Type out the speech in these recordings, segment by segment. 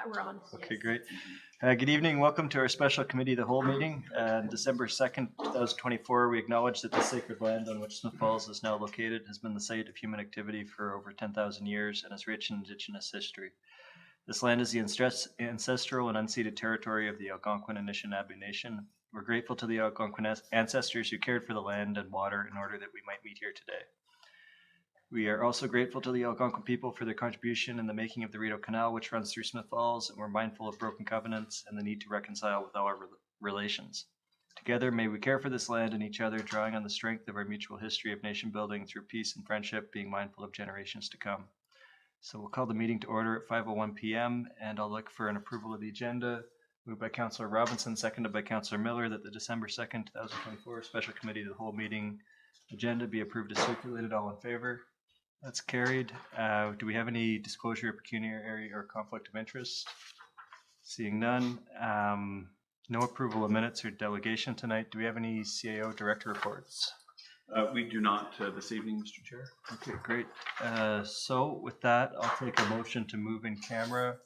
we're on. Okay, great. Good evening. Welcome to our special committee of the whole meeting. December 2nd, 2024, we acknowledge that the sacred land on which Smith Falls is now located has been the site of human activity for over 10,000 years and is rich in Indigenous history. This land is the ancestral and unceded territory of the Algonquin Anishinaabe Nation. We're grateful to the Algonquin ancestors who cared for the land and water in order that we might meet here today. We are also grateful to the Algonquin people for their contribution in the making of the Rideau Canal, which runs through Smith Falls, and we're mindful of broken covenants and the need to reconcile with all our relations. Together, may we care for this land and each other, drawing on the strength of our mutual history of nation building through peace and friendship, being mindful of generations to come. So we'll call the meeting to order at 5:01 p.m., and I'll look for an approval of the agenda. Moved by Councillor Robinson, seconded by Councillor Miller, that the December 2nd, 2024 Special Committee of the whole meeting agenda be approved as circulated. All in favor? That's carried. Do we have any disclosure of pecuniary or conflict of interest? Seeing none. No approval of minutes or delegation tonight. Do we have any CAO director reports? We do not this evening, Mr. Chair. Okay, great. So with that, I'll take a motion to move in camera.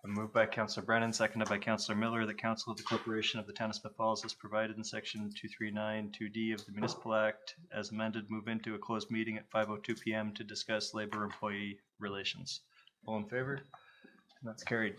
Moved by Councillor Brennan, seconded by Councillor Miller. The Council of the Corporation of the Town of Smith Falls is provided in Section 239(2)D of the Municipal Act as amended. Move into a closed meeting at 5:02 p.m. to discuss labor-employee relations. All in favor? And that's carried.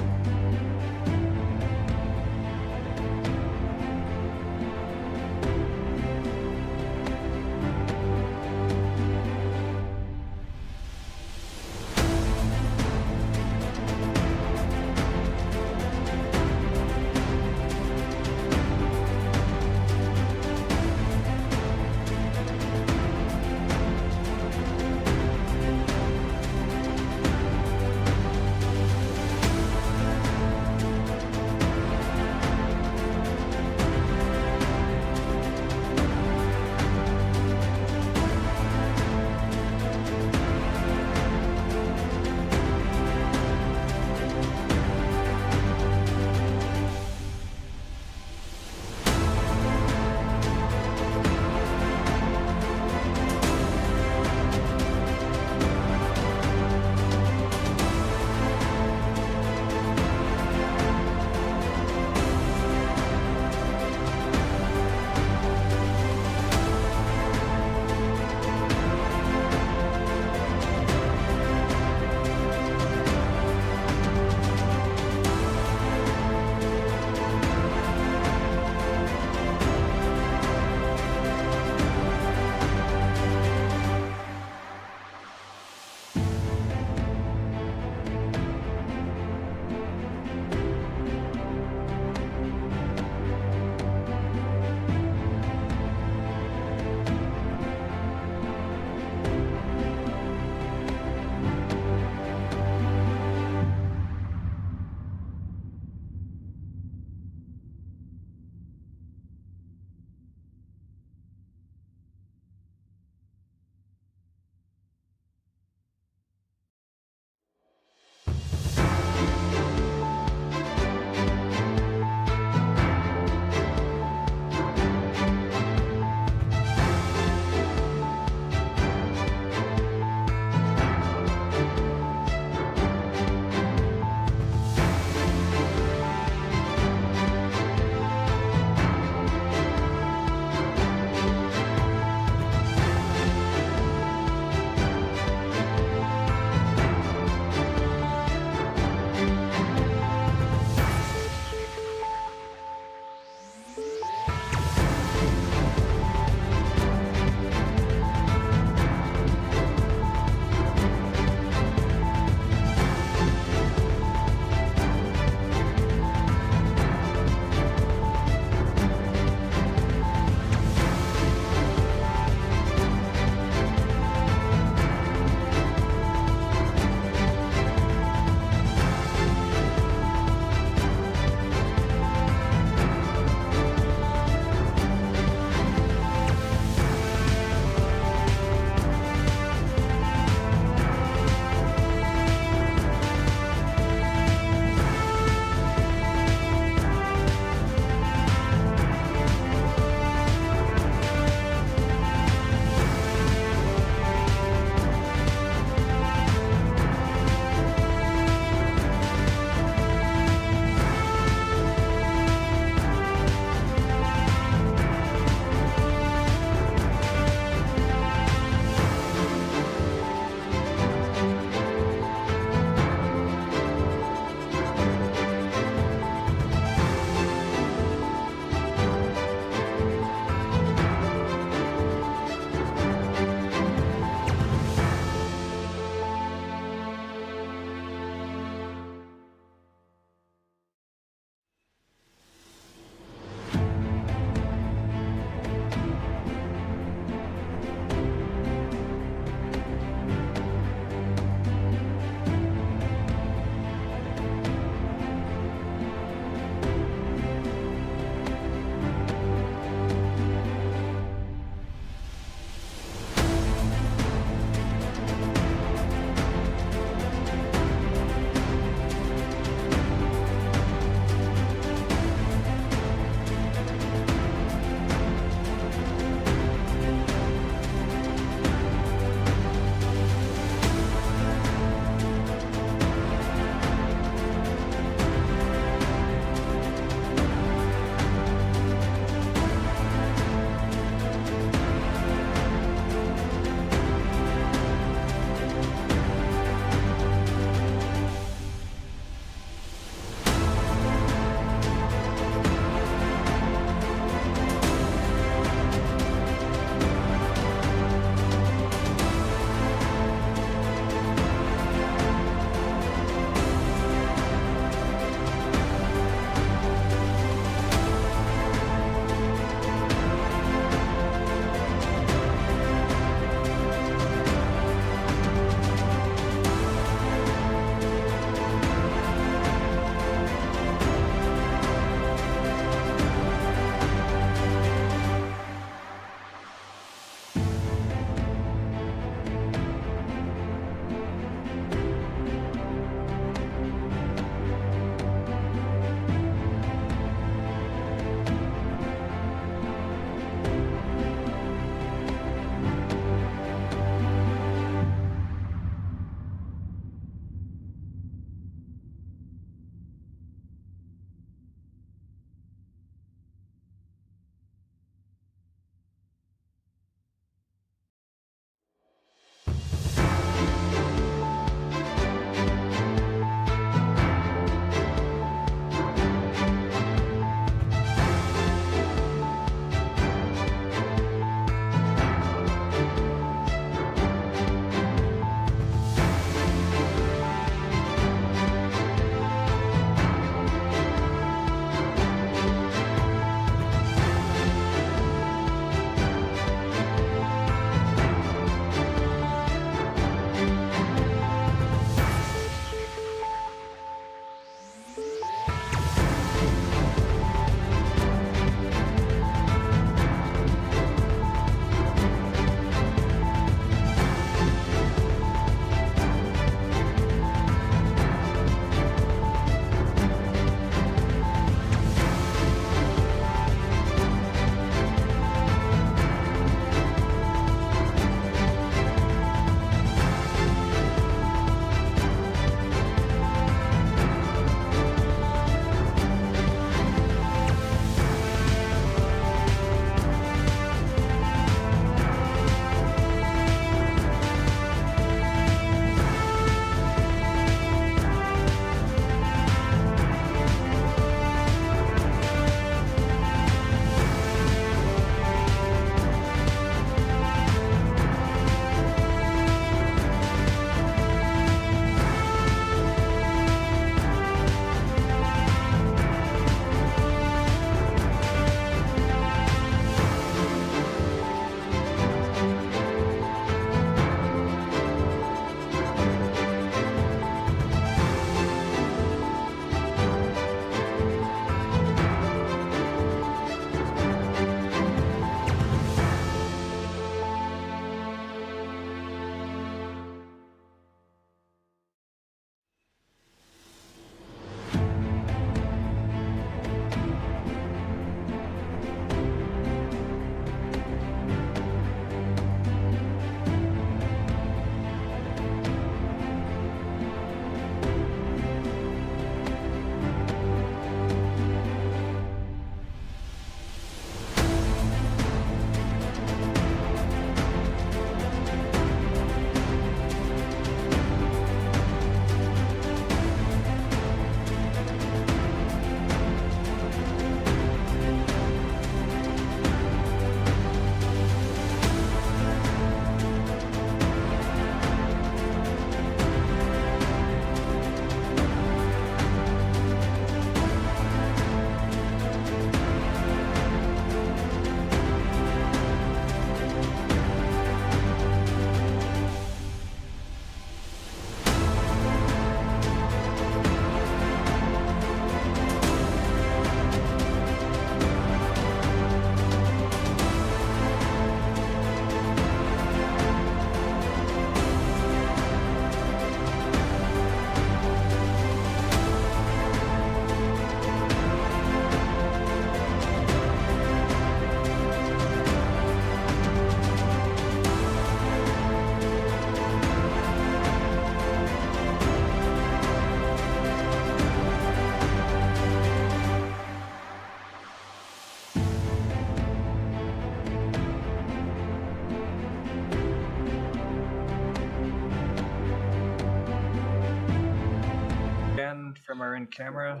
from our in-camera.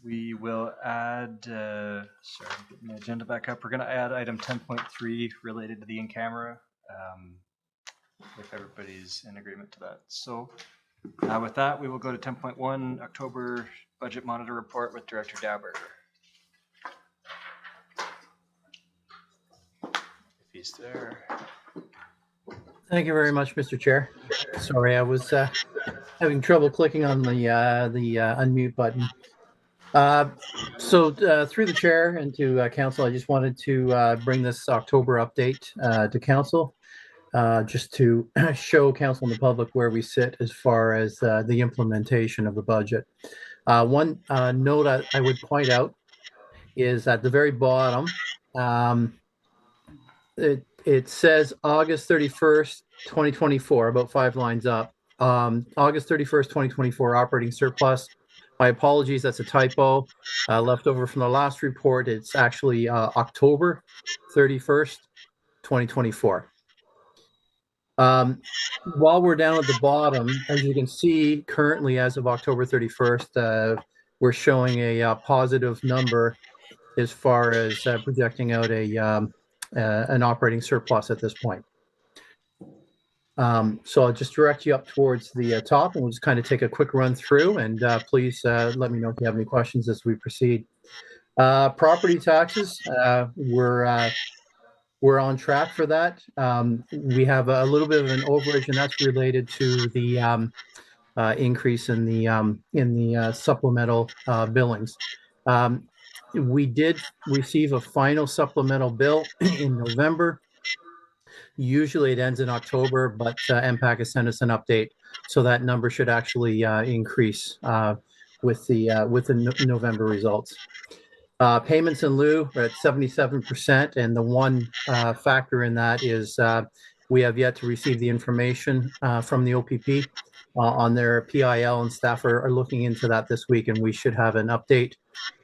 We will add, sorry, getting my agenda back up. We're going to add item 10.3 related to the in-camera, if everybody's in agreement to that. So with that, we will go to 10.1, October Budget Monitor Report with Director Dauber. If he's there. Thank you very much, Mr. Chair. Sorry, I was having trouble clicking on the unmute button. So through the chair and to council, I just wanted to bring this October update to council, just to show council and the public where we sit as far as the implementation of the budget. One note I would point out is at the very bottom, it says August 31st, 2024, about 5 lines up. August 31st, 2024 operating surplus. My apologies, that's a typo. Left over from the last report, it's actually October 31st, 2024. While we're down at the bottom, as you can see, currently as of October 31st, we're showing a positive number as far as projecting out an operating surplus at this point. So I'll just direct you up towards the top, and we'll just kind of take a quick run through, and please let me know if you have any questions as we proceed. Property taxes, we're on track for that. We have a little bit of an overage, and that's related to the increase in the supplemental billings. We did receive a final supplemental bill in November. Usually it ends in October, but MPAC has sent us an update, so that number should actually increase with the November results. Payments in lieu are at 77%, and the one factor in that is we have yet to receive the information from the OPP on their PIL, and staff are looking into that this week, and we should have an update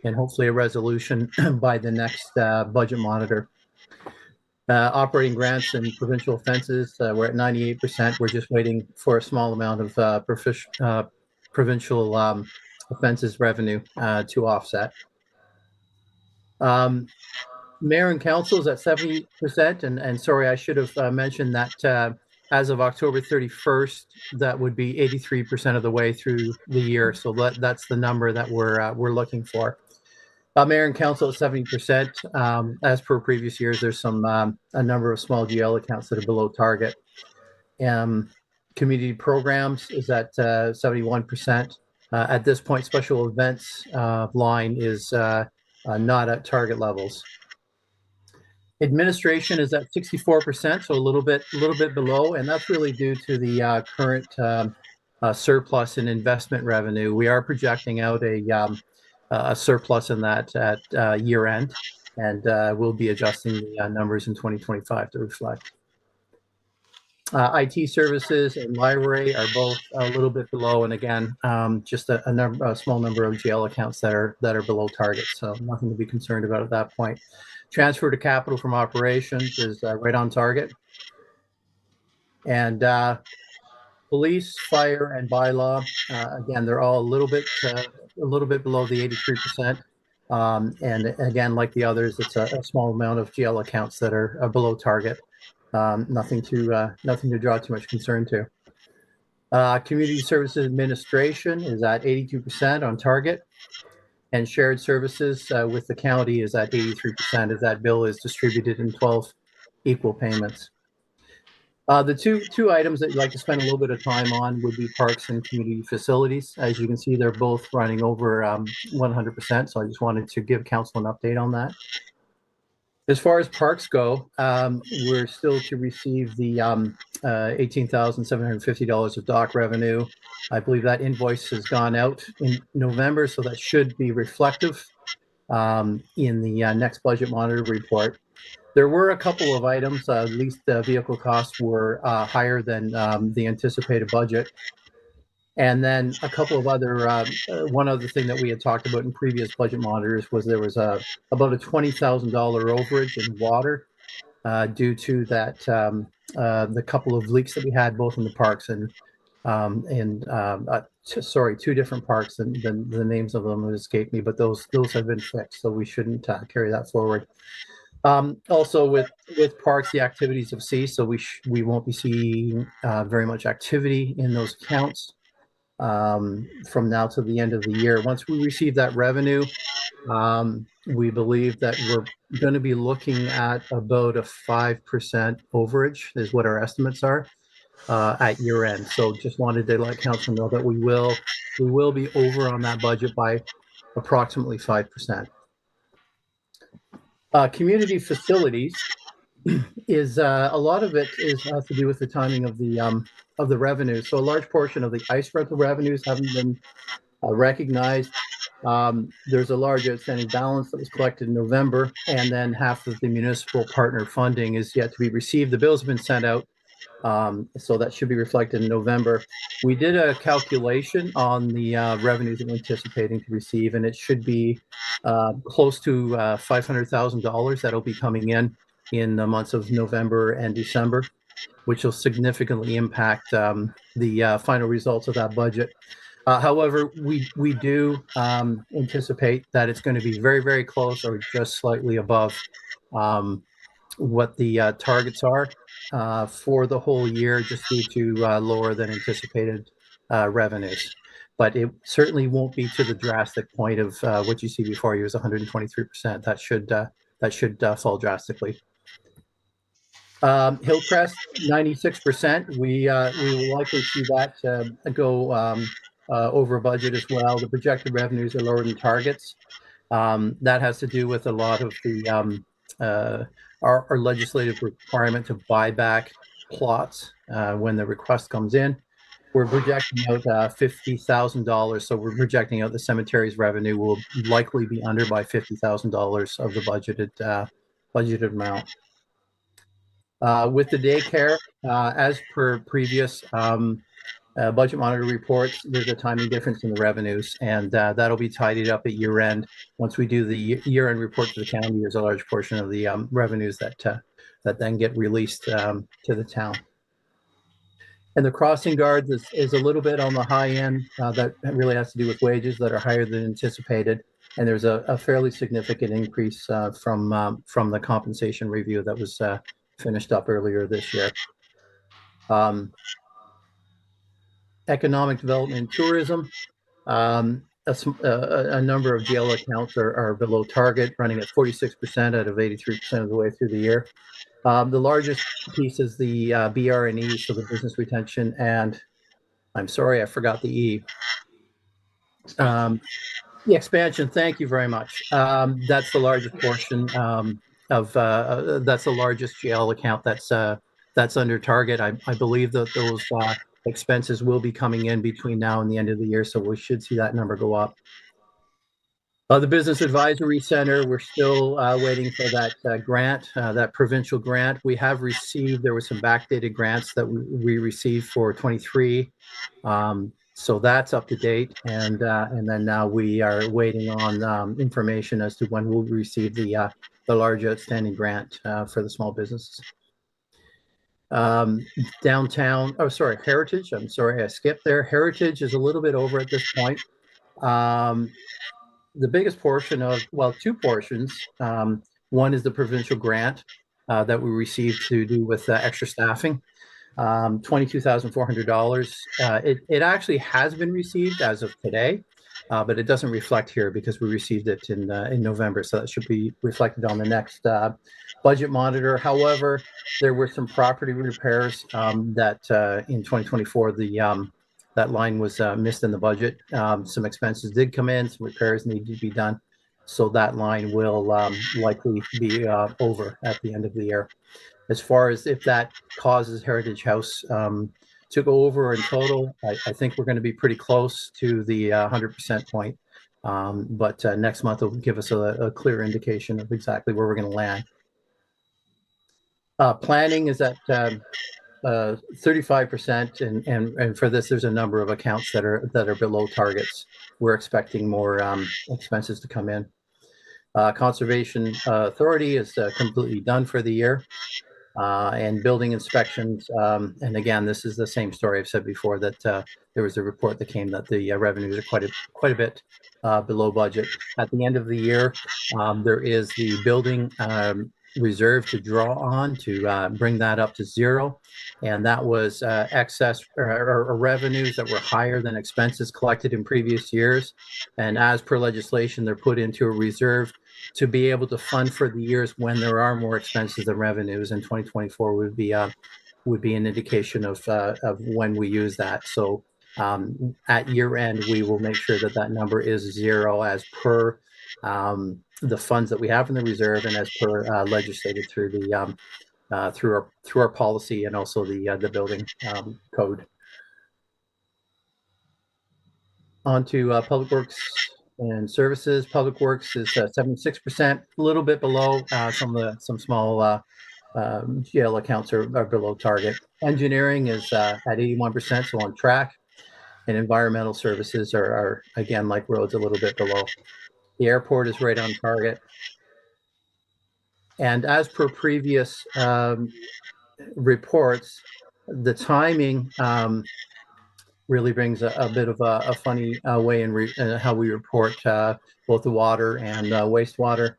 and hopefully a resolution by the next budget monitor. Operating grants and provincial offenses, we're at 98%. We're just waiting for a small amount of provincial offenses revenue to offset. Mayor and council is at 70%, and sorry, I should have mentioned that as of October 31st, that would be 83% of the way through the year. So that's the number that we're looking for. Mayor and council at 70%. As per previous years, there's some a number of small GL accounts that are below target. Community programs is at 71%. At this point, special events line is not at target levels. Administration is at 64%, so a little bit below, and that's really due to the current surplus in investment revenue. We are projecting out a surplus in that at year end, and we'll be adjusting the numbers in 2025 to reflect. IT services and library are both a little bit below, and again, just a small number of GL accounts that are below target, so nothing to be concerned about at that point. Transfer to capital from operations is right on target, and police, fire, and bylaw, again, they're all a little bit below the 83%. And again, like the others, it's a small amount of GL accounts that are below target. Nothing to draw too much concern to. Community Services Administration is at 82% on target, and shared services with the county is at 83% as that bill is distributed in 12 equal payments. The two items that you'd like to spend a little bit of time on would be parks and community facilities. As you can see, they're both running over 100%, so I just wanted to give council an update on that. As far as parks go, we're still to receive the $18,750 of dock revenue. I believe that invoice has gone out in November, so that should be reflective in the next budget monitor report. There were a couple of items, leased vehicle costs were higher than the anticipated budget. And then a couple of other, one other thing that we had talked about in previous budget monitors was there was about a $20,000 overage in water due to that, the couple of leaks that we had both in the parks. And Sorry, two different parks, and the names of them escape me, but those have been fixed, so we shouldn't carry that forward. Also with parks, the activities have ceased, so we won't be seeing very much activity in those accounts from now to the end of the year. Once we receive that revenue, we believe that we're going to be looking at about a 5% overage is what our estimates are at year end. So just wanted to let council know that we will be over on that budget by approximately 5%. Community facilities is a lot of it has to do with the timing of the revenue. So a large portion of the ice rental revenues haven't been recognized. There's a large outstanding balance that was collected in November, and then half of the municipal partner funding is yet to be received. The bills have been sent out, so that should be reflected in November. We did a calculation on the revenues that we're anticipating to receive, and it should be close to $500,000 that'll be coming in the months of November and December, which will significantly impact the final results of that budget. However, we do anticipate that it's going to be very, very close or just slightly above what the targets are for the whole year, just due to lower than anticipated revenues. But it certainly won't be to the drastic point of what you see before you was 123%. That should fall drastically. Hillcrest, 96%. We will likely see that go over budget as well. The projected revenues are lower than targets. That has to do with a lot of the our legislative requirement to buy back plots when the request comes in. We're projecting out $50,000, so we're projecting out the cemetery's revenue will likely be under by $50,000 of the budgeted amount. With the daycare, as per previous budget monitor reports, there's a timing difference in the revenues, and that'll be tidied up at year end. Once we do the year end report to the county, there's a large portion of the revenues that then get released to the town. And the crossing guards is a little bit on the high end. That really has to do with wages that are higher than anticipated. And there's a fairly significant increase from the compensation review that was finished up earlier this year. Economic development and tourism. A number of GL accounts are below target, running at 46% out of 83% of the way through the year. The largest piece is the BR&E, so the business retention, and I'm sorry, I forgot the E. The expansion, thank you very much. That's the largest portion of, that's the largest GL account that's under target. I believe that those expenses will be coming in between now and the end of the year, so we should see that number go up. The Business Advisory Center, we're still waiting for that grant, that provincial grant. We have received, there were some backdated grants that we received for 23. So that's up to date. And then now we are waiting on information as to when we'll receive the large outstanding grant for the small businesses. Downtown, oh, sorry, Heritage. I'm sorry, I skipped there. Heritage is a little bit over at this point. The biggest portion of, well, two portions. One is the provincial grant that we received to do with extra staffing, $22,400. It actually has been received as of today, but it doesn't reflect here because we received it in November. So that should be reflected on the next budget monitor. However, there were some property repairs that in 2024, that line was missed in the budget. Some expenses did come in, some repairs need to be done. So that line will likely be over at the end of the year. As far as if that causes Heritage House to go over in total, I think we're going to be pretty close to the 100% point. But next month will give us a clear indication of exactly where we're going to land. Planning is at 35%, and for this, there's a number of accounts that are below targets. We're expecting more expenses to come in. Conservation Authority is completely done for the year. and building inspections. And again, this is the same story I've said before, that there was a report that came that the revenues are quite a bit below budget. At the end of the year, there is the building reserve to draw on to bring that up to zero. And that was excess or revenues that were higher than expenses collected in previous years. And as per legislation, they're put into a reserve to be able to fund for the years when there are more expenses than revenues. And 2024 would be an indication of when we use that. So at year end, we will make sure that that number is zero as per the funds that we have in the reserve and as per legislated through the through our policy and also the building code. On to Public Works and Services. Public Works is 76%, a little bit below. Some small GL accounts are below target. Engineering is at 81%, so on track. And environmental services are again, like roads, a little bit below. The airport is right on target. And as per previous reports, the timing really brings a bit of a funny way in how we report both the water and wastewater.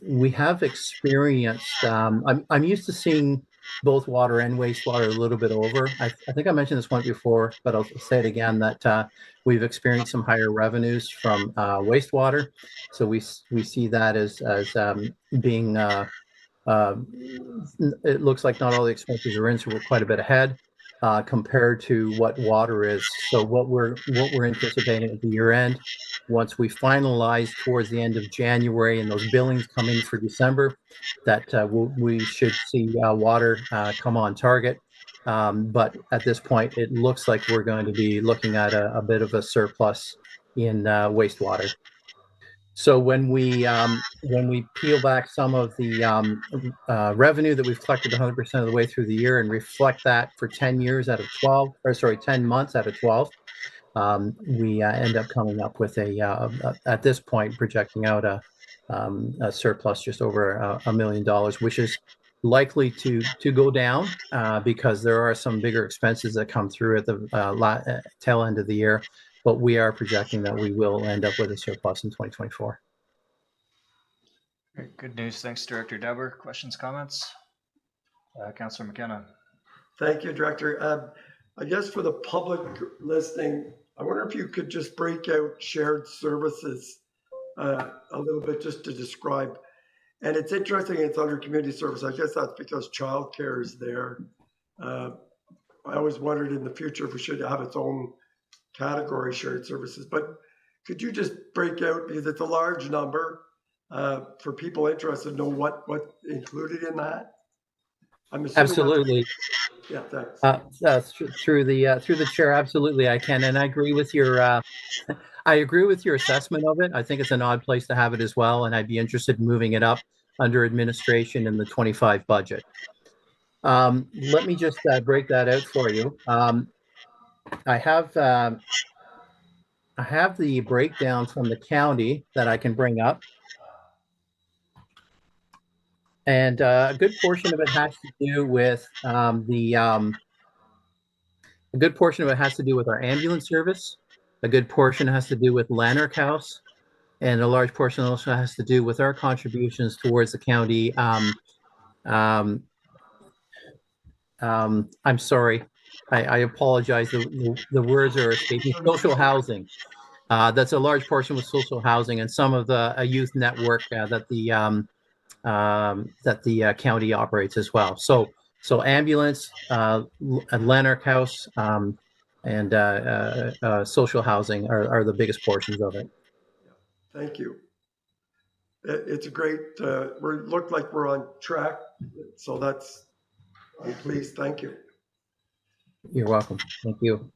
We have experienced, I'm used to seeing both water and wastewater a little bit over. I think I mentioned this one before, but I'll say it again, that we've experienced some higher revenues from wastewater. So we see that as being, it looks like not all the expenses are in, so we're quite a bit ahead compared to what water is. So what we're anticipating at the year end, once we finalize towards the end of January and those billings come in for December, that we should see water come on target. But at this point, it looks like we're going to be looking at a bit of a surplus in wastewater. So when we peel back some of the revenue that we've collected 100% of the way through the year and reflect that for 10 years out of 12, or sorry, 10 months out of 12, we end up coming up with at this point, projecting out a surplus just over $1 million, which is likely to go down because there are some bigger expenses that come through at the tail end of the year. But we are projecting that we will end up with a surplus in 2024. Great. Good news. Thanks, Director Debber. Questions, comments? Councillor McKenna. Thank you, Director. I guess for the public listening, I wonder if you could just break out shared services a little bit just to describe. And it's interesting, it's under community service. I guess that's because childcare is there. I always wondered in the future if we should have its own category shared services, but could you just break out, because it's a large number, for people interested to know what included in that? I'm assuming absolutely. Yeah, thanks. Through the chair, absolutely, I can, and I agree with your assessment of it. I think it's an odd place to have it as well, and I'd be interested in moving it up under administration in the 25 budget. Let me just break that out for you. I have the breakdown from the county that I can bring up. And a good portion of it has to do with a good portion of it has to do with our ambulance service. A good portion has to do with Lanark House, and a large portion also has to do with our contributions towards the county. I'm sorry, I apologize. The words are escaping. Social housing. That's a large portion with social housing and some of the youth network that the county operates as well. So ambulance, Lanark House, and social housing are the biggest portions of it. Thank you. It's a great. We look like we're on track, so I'm pleased. Thank you. You're welcome. Thank you.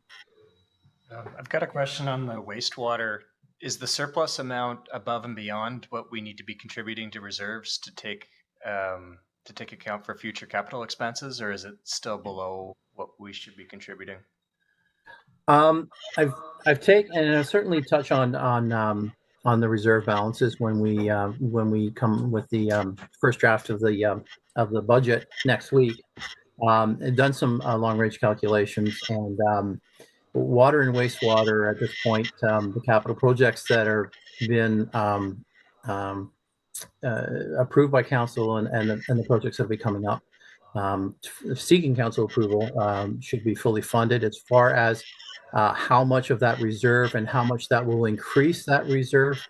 I've got a question on the wastewater. Is the surplus amount above and beyond what we need to be contributing to reserves to take account for future capital expenses, or is it still below what we should be contributing? I've taken, and I'll certainly touch on on the reserve balances when we come with the first draft of the budget next week. And done some long range calculations, and water and wastewater at this point, the capital projects that are been approved by council and the projects that will be coming up, seeking council approval, should be fully funded. As far as how much of that reserve and how much that will increase that reserve,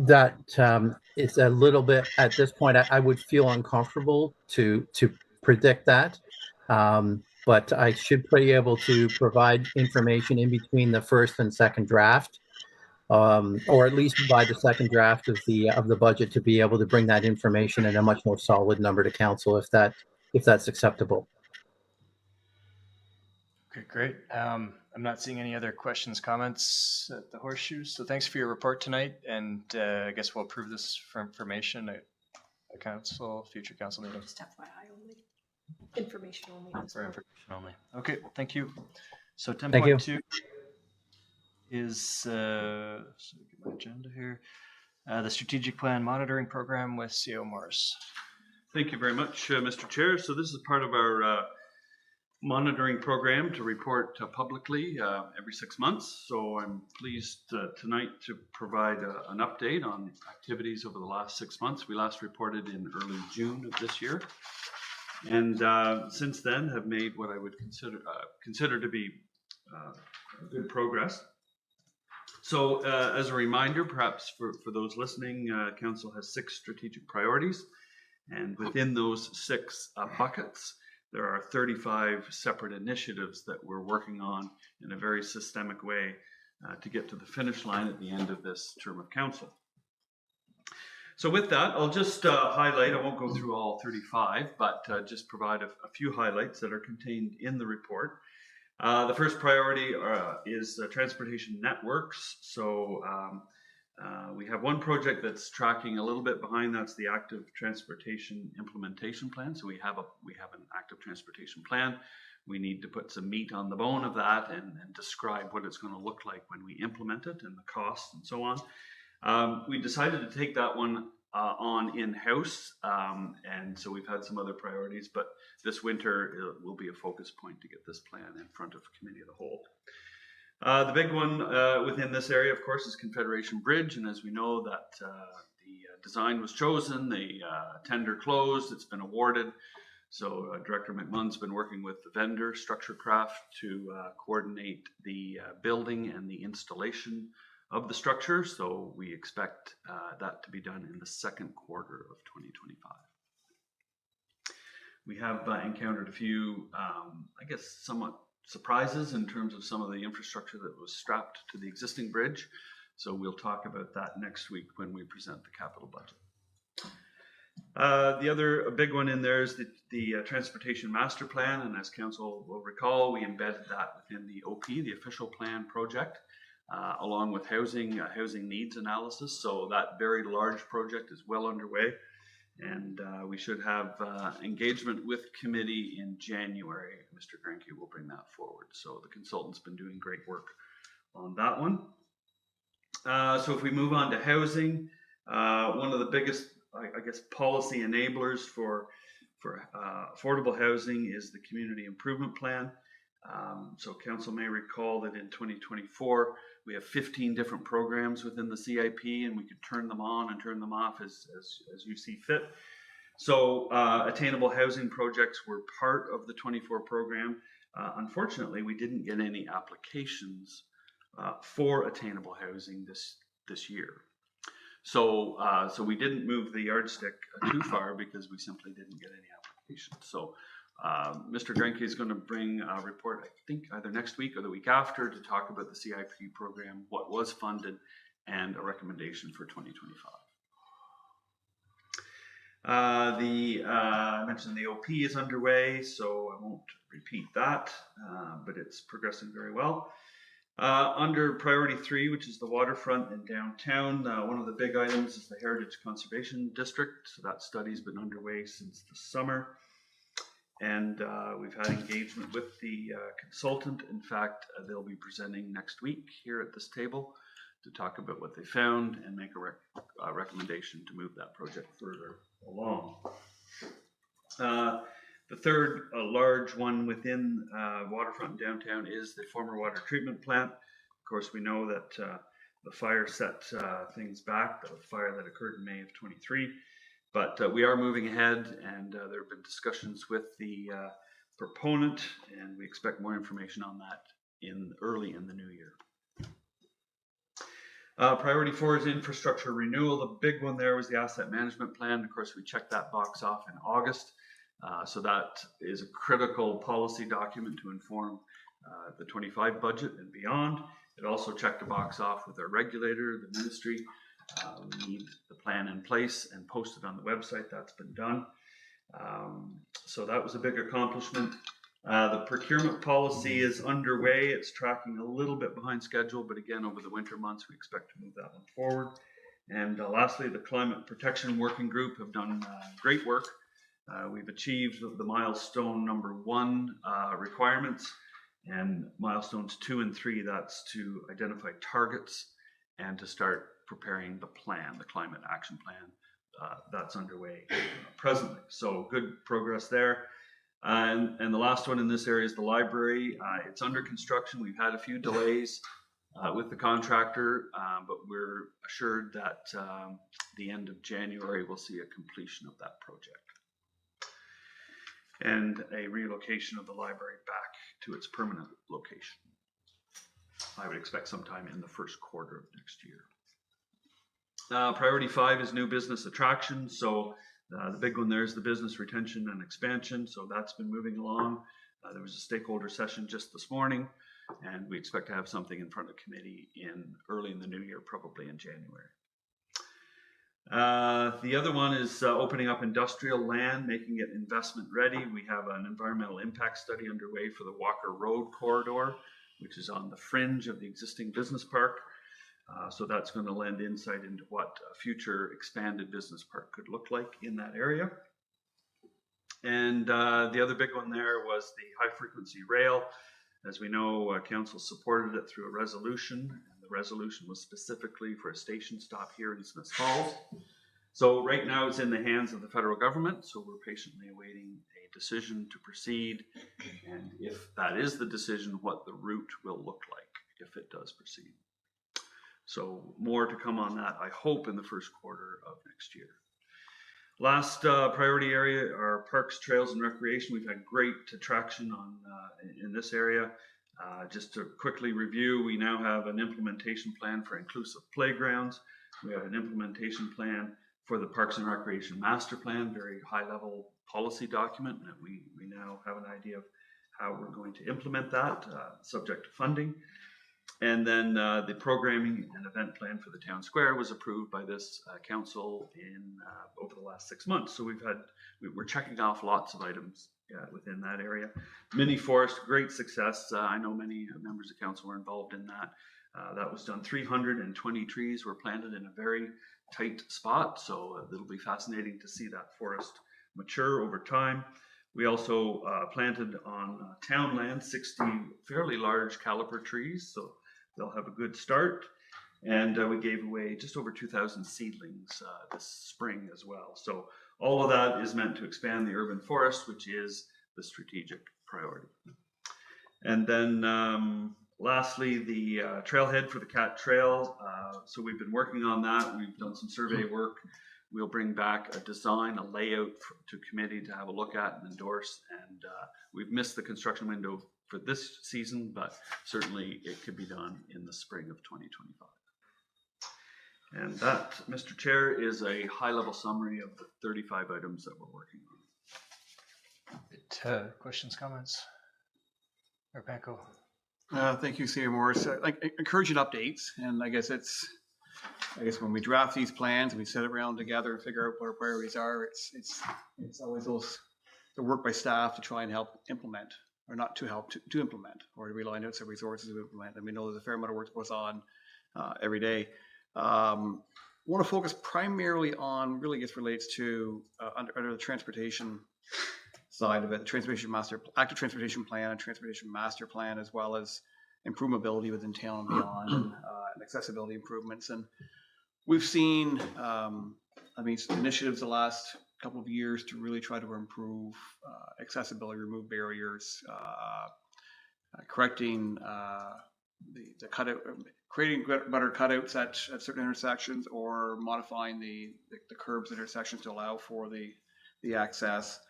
that it's a little bit at this point. I would feel uncomfortable to predict that, but I should be able to provide information in between the first and second draft, or at least by the second draft of the budget, to be able to bring that information and a much more solid number to council if that's acceptable. Okay, great. I'm not seeing any other questions, comments at the Horseshoe. So thanks for your report tonight. And I guess we'll approve this for information at a council, future council meeting. Just FYI only. Information only. For information only. Okay, thank you. So Thank you. 10.2 is, so get my agenda here, the strategic plan monitoring program with CO Morris. Thank you very much, Mr. Chair. So this is part of our monitoring program to report publicly every 6 months. So I'm pleased tonight to provide an update on activities over the last 6 months. We last reported in early June of this year, and since then have made what I would consider to be good progress. So as a reminder, perhaps for those listening, Council has 6 strategic priorities, and within those 6 buckets, there are 35 separate initiatives that we're working on in a very systemic way to get to the finish line at the end of this term of council. So with that, I'll just highlight, I won't go through all 35, but just provide a few highlights that are contained in the report. The first priority is transportation networks. So we have one project that's tracking a little bit behind. That's the active transportation implementation plan. So we have an active transportation plan. We need to put some meat on the bone of that and describe what it's going to look like when we implement it and the costs and so on. We decided to take that one on in-house, and so we've had some other priorities, but this winter will be a focus point to get this plan in front of Committee of the Whole. The big one within this area, of course, is Confederation Bridge, and as we know that the design was chosen, the tender closed, it's been awarded. So Director McMunn's been working with the vendor, StructureCraft, to coordinate the building and the installation of the structure. So we expect that to be done in the second quarter of 2025. We have encountered a few, I guess, somewhat surprises in terms of some of the infrastructure that was strapped to the existing bridge. So we'll talk about that next week when we present the capital budget. The other big one in there is the Transportation Master Plan, and as Council will recall, we embedded that within the OP, the Official Plan Project, along with housing needs analysis. So that very large project is well underway, and we should have engagement with committee in January. Mr. Grenke will bring that forward. So the consultant's been doing great work on that one. So if we move on to housing, one of the biggest, I guess, policy enablers for affordable housing is the Community Improvement Plan. So Council may recall that in 2024, we have 15 different programs within the CIP, and we could turn them on and turn them off as you see fit. So attainable housing projects were part of the 24 program. Unfortunately, we didn't get any applications for attainable housing this year. So we didn't move the yardstick too far because we simply didn't get any applications. So Mr. Grenke is going to bring a report, I think, either next week or the week after, to talk about the CIP program, what was funded, and a recommendation for 2025. I mentioned the OP is underway, so I won't repeat that, but it's progressing very well. Under priority 3, which is the waterfront in downtown, one of the big items is the Heritage Conservation District. So that study's been underway since the summer. And we've had engagement with the consultant. In fact, they'll be presenting next week here at this table to talk about what they found and make a recommendation to move that project further along. The third large one within waterfront downtown is the former water treatment plant. Of course, we know that the fire set things back, the fire that occurred in May of 23. But we are moving ahead, and there have been discussions with the proponent, and we expect more information on that early in the new year. Priority 4 is infrastructure renewal. The big one there was the asset management plan. Of course, we checked that box off in August. So that is a critical policy document to inform the 25 budget and beyond. It also checked a box off with our regulator, the ministry. We need the plan in place and posted on the website. That's been done. So that was a big accomplishment. The procurement policy is underway. It's tracking a little bit behind schedule, but again, over the winter months, we expect to move that one forward. And lastly, the Climate Protection Working Group have done great work. We've achieved the milestone number 1 requirements, and milestones 2 and 3, that's to identify targets and to start preparing the plan, the climate action plan. That's underway presently. So good progress there. And the last one in this area is the library. It's under construction. We've had a few delays with the contractor, but we're assured that the end of January we'll see a completion of that project and a relocation of the library back to its permanent location. I would expect sometime in the first quarter of next year. Priority 5 is new business attraction. So the big one there is the business retention and expansion. So that's been moving along. There was a stakeholder session just this morning, and we expect to have something in front of committee early in the new year, probably in January. The other one is opening up industrial land, making it investment ready. We have an environmental impact study underway for the Walker Road corridor, which is on the fringe of the existing business park. So that's going to lend insight into what a future expanded business park could look like in that area. And the other big one there was the high frequency rail. As we know, council supported it through a resolution, and the resolution was specifically for a station stop here in Smiths Falls. So right now it's in the hands of the federal government, so we're patiently awaiting a decision to proceed, and if that is the decision, what the route will look like if it does proceed. So more to come on that, I hope, in the first quarter of next year. Last priority area are parks, trails, and recreation. We've had great traction in this area. Just to quickly review, we now have an implementation plan for inclusive playgrounds. We have an implementation plan for the Parks and Recreation Master Plan, very high-level policy document, and we now have an idea of how we're going to implement that, subject to funding. And then the programming and event plan for the town square was approved by this council over the last 6 months. So we're checking off lots of items within that area. Mini Forest, great success. I know many members of council were involved in that. That was done. 320 trees were planted in a very tight spot. So it'll be fascinating to see that forest mature over time. We also planted on town land 60 fairly large caliper trees, so they'll have a good start. And we gave away just over 2,000 seedlings this spring as well. So all of that is meant to expand the urban forest, which is the strategic priority. And then lastly, the trailhead for the Cat Trail. So we've been working on that. We've done some survey work. We'll bring back a design, a layout to committee to have a look at and endorse. And we've missed the construction window for this season, but certainly it could be done in the spring of 2025. And that, Mr. Chair, is a high-level summary of the 35 items that we're working on. Questions, comments? Or Panko? Thank you, Senior Morris. Encouraging updates, and I guess when we draft these plans and we sit around together and figure out what our priorities are, it's always the work by staff to try and help implement, or not to help to implement, or to rely on outside resources to implement. And we know there's a fair amount of work that goes on every day. Want to focus primarily on, really gets relates to under the transportation side of it, the active transportation plan and transportation master plan, as well as improvability within town and beyond, and accessibility improvements. And we've seen, initiatives the last couple of years to really try to improve accessibility, remove barriers, correcting the cutout, creating better cutouts at certain intersections, or modifying the curbs at intersections to allow for the access.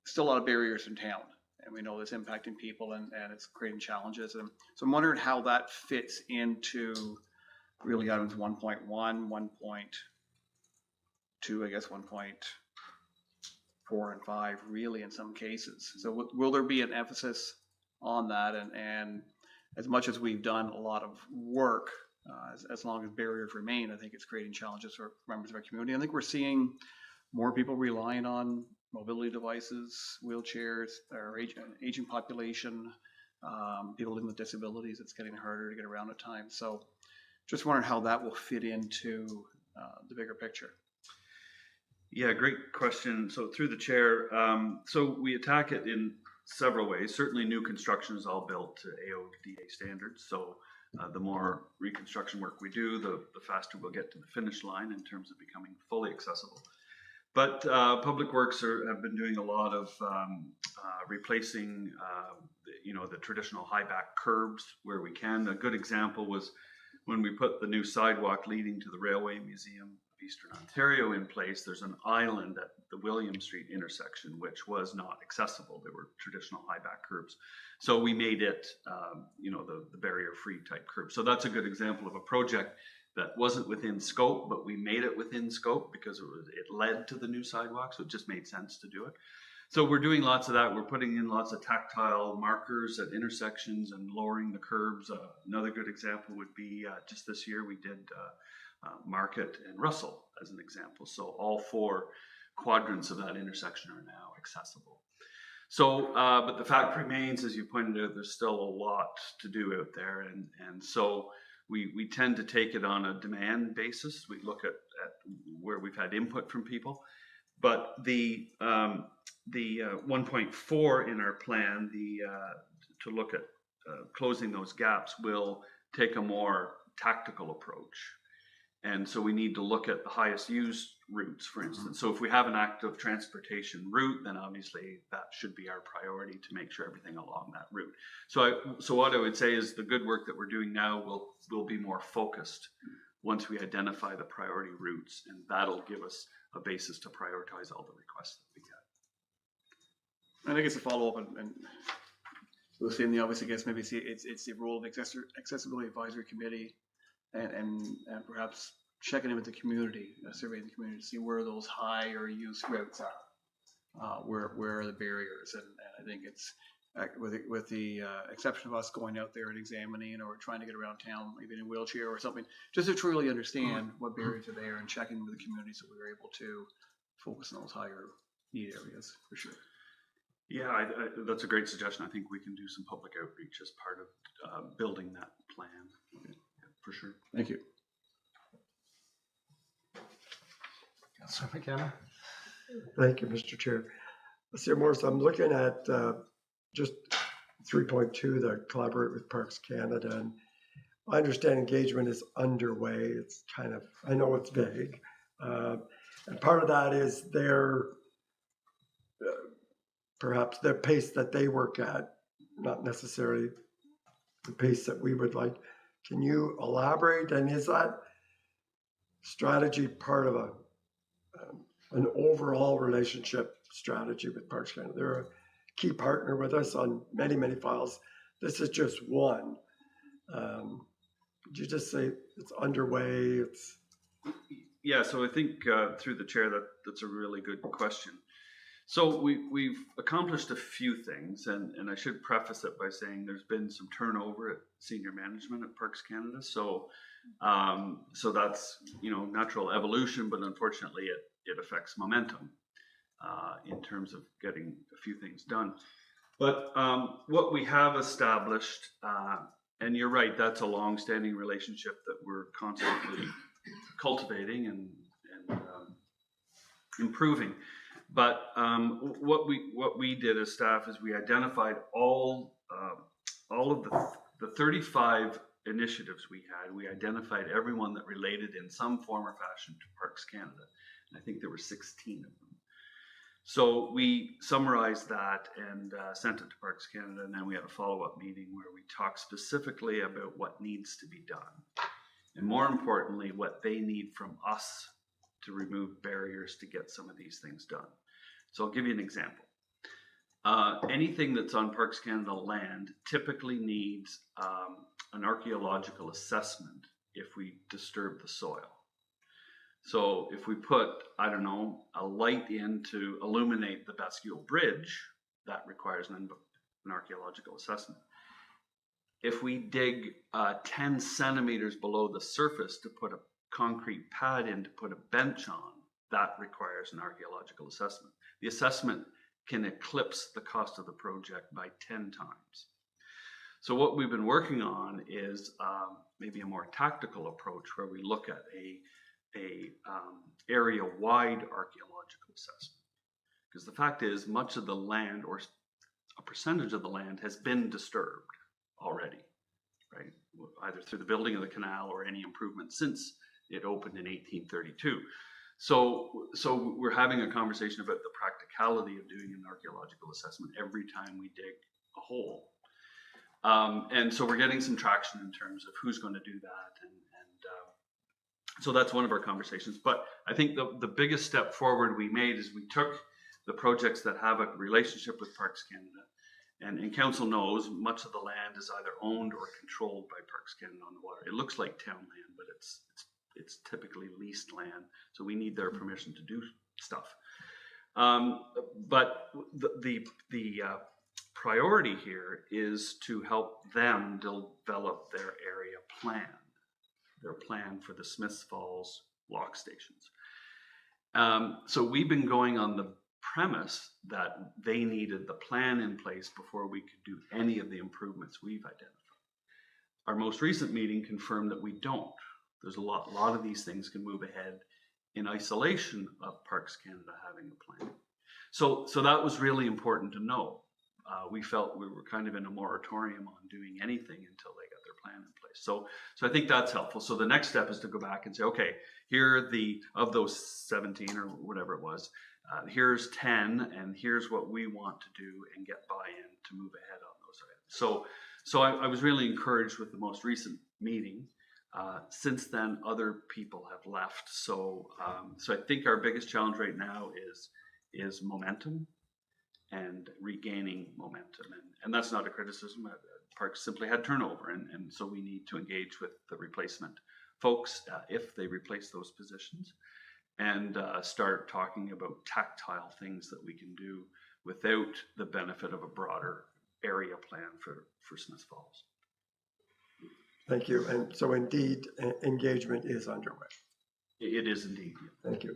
Still a lot of barriers in town, and we know this impacting people, and it's creating challenges. And so I'm wondering how that fits into really items 1.1, 1.2, I guess 1.4 and 5, really in some cases. So will there be an emphasis on that? And as much as we've done a lot of work, as long as barriers remain, I think it's creating challenges for members of our community. I think we're seeing more people relying on mobility devices, wheelchairs, our aging population, people living with disabilities. It's getting harder to get around at times. So just wondering how that will fit into the bigger picture. Yeah, great question. So through the chair, so we attack it in several ways. Certainly new construction is all built to AODA standards. So the more reconstruction work we do, the faster we'll get to the finish line in terms of becoming fully accessible. But Public Works have been doing a lot of replacing, the traditional high back curbs where we can. A good example was when we put the new sidewalk leading to the Railway Museum of Eastern Ontario in place. There's an island at the William Street intersection which was not accessible. There were traditional high back curbs, so we made it, the barrier-free type curb. So that's a good example of a project that wasn't within scope, but we made it within scope because it led to the new sidewalk, so it just made sense to do it. So we're doing lots of that. We're putting in lots of tactile markers at intersections and lowering the curbs. Another good example would be just this year we did Market and Russell as an example. So all 4 quadrants of that intersection are now accessible. So, but the fact remains, as you pointed out, there's still a lot to do out there, and so we tend to take it on a demand basis. We look at where we've had input from people, but the 1.4 in our plan, to look at closing those gaps, will take a more tactical approach. And so we need to look at the highest used routes, for instance. So if we have an active transportation route, then obviously that should be our priority to make sure everything along that route. So what I would say is the good work that we're doing now will be more focused once we identify the priority routes, and that'll give us a basis to prioritize all the requests that we get. I think it's a follow-up, and we'll see in the obvious, I guess, maybe see it's the role of Accessibility Advisory Committee and perhaps checking in with the community, surveying the community to see where those higher use routes are, where are the barriers. And I think it's with the exception of us going out there and examining or trying to get around town, even in a wheelchair or something, just to truly understand what barriers are there and checking with the community so we were able to focus on those higher need areas for sure. Yeah, that's a great suggestion. I think we can do some public outreach as part of building that plan. Okay. Yeah, for sure. Thank you. Councilor McKenna. Thank you, Mr. Chair. Sir Morris, I'm looking at just 3.2, the collaborate with Parks Canada, and I understand engagement is underway. It's kind of, I know it's vague, and part of that is perhaps the pace that they work at, not necessarily the pace that we would like. Can you elaborate? And is that strategy part of an overall relationship strategy with Parks Canada? They're a key partner with us on many, many files. This is just one. Could you just say it's underway? Yeah, so I think through the chair, that's a really good question. So we've accomplished a few things, and I should preface it by saying there's been some turnover at senior management at Parks Canada. So that's natural evolution, but unfortunately it affects momentum in terms of getting a few things done. But what we have established, and you're right, that's a long-standing relationship that we're constantly cultivating and improving. But what we did as staff is we identified all of the 35 initiatives we had, we identified everyone that related in some form or fashion to Parks Canada. And I think there were 16 of them. So we summarized that and sent it to Parks Canada, and then we had a follow-up meeting where we talked specifically about what needs to be done, and more importantly, what they need from us to remove barriers to get some of these things done. So I'll give you an example. Anything that's on Parks Canada land typically needs an archaeological assessment if we disturb the soil. So if we put, I don't know, a light in to illuminate the Bascule Bridge, that requires an archaeological assessment. If we dig 10 centimeters below the surface to put a concrete pad in to put a bench on, that requires an archaeological assessment. The assessment can eclipse the cost of the project by 10 times. So what we've been working on is maybe a more tactical approach where we look at a area-wide archaeological assessment. Because the fact is, much of the land, or a percentage of the land, has been disturbed already, right? Either through the building of the canal or any improvement since it opened in 1832. So we're having a conversation about the practicality of doing an archaeological assessment every time we dig a hole. And so we're getting some traction in terms of who's going to do that, and so that's one of our conversations. But I think the biggest step forward we made is we took the projects that have a relationship with Parks Canada, and Council knows much of the land is either owned or controlled by Parks Canada on the water. It looks like town land, but it's typically leased land, so we need their permission to do stuff. But the priority here is to help them develop their area plan. Their plan for the Smiths Falls lock stations. So we've been going on the premise that they needed the plan in place before we could do any of the improvements we've identified. Our most recent meeting confirmed that we don't. There's a lot of these things can move ahead in isolation of Parks Canada having a plan. So that was really important to know. We felt we were kind of in a moratorium on doing anything until they got their plan in place. So I think that's helpful. So the next step is to go back and say, okay, here are of those 17 or whatever it was, here's 10, and here's what we want to do, and get buy-in to move ahead on those items. So I was really encouraged with the most recent meeting. Since then, other people have left. So I think our biggest challenge right now is momentum and regaining momentum. And that's not a criticism. Parks simply had turnover, and so we need to engage with the replacement folks if they replace those positions, and start talking about tactile things that we can do without the benefit of a broader area plan for Smiths Falls. Thank you. And so indeed, engagement is underway. It is indeed. Thank you.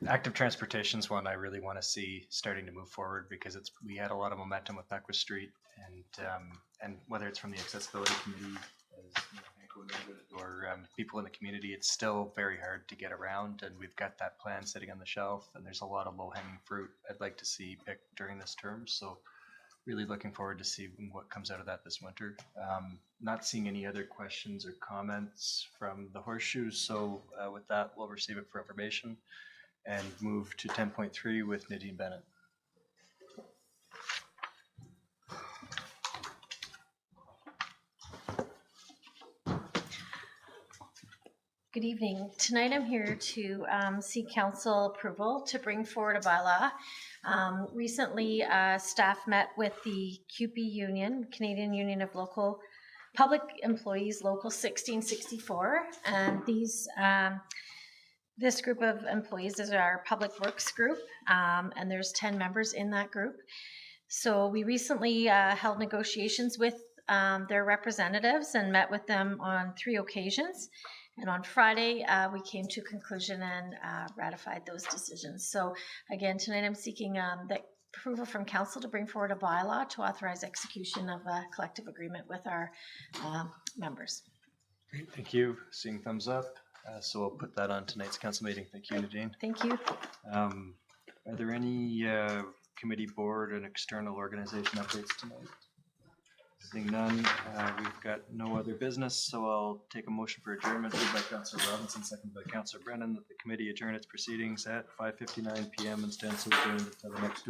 Active transportation is one I really want to see starting to move forward, because we had a lot of momentum with Beckwith Street, and whether it's from the accessibility committee, as Hanko noted, or people in the community, it's still very hard to get around, and we've got that plan sitting on the shelf, and there's a lot of low-hanging fruit I'd like to see picked during this term. So really looking forward to see what comes out of that this winter. Not seeing any other questions or comments from the Horseshoe, so with that, we'll receive it for information and move to 10.3 with Nadine Bennett. Good evening. Tonight I'm here to seek council approval to bring forward a bylaw. Recently, staff met with the CUPE Union, Canadian Union of Local Public Employees, Local 1664, and this group of employees is our public works group, and there's 10 members in that group. So we recently held negotiations with their representatives and met with them on 3 occasions. And on Friday, we came to conclusion and ratified those decisions. So again, tonight I'm seeking the approval from council to bring forward a bylaw to authorize execution of a collective agreement with our members. Great, thank you. Seeing thumbs up. So we'll put that on tonight's council meeting. Thank you, Nadine. Thank you. Are there any committee, board, and external organization updates tonight? Seeing none, we've got no other business, so I'll take a motion for adjournment moved by Councillor Robinson, seconded by Councillor Brennan, that the committee adjourn its proceedings at 5:59 PM and stands so adjourned until the next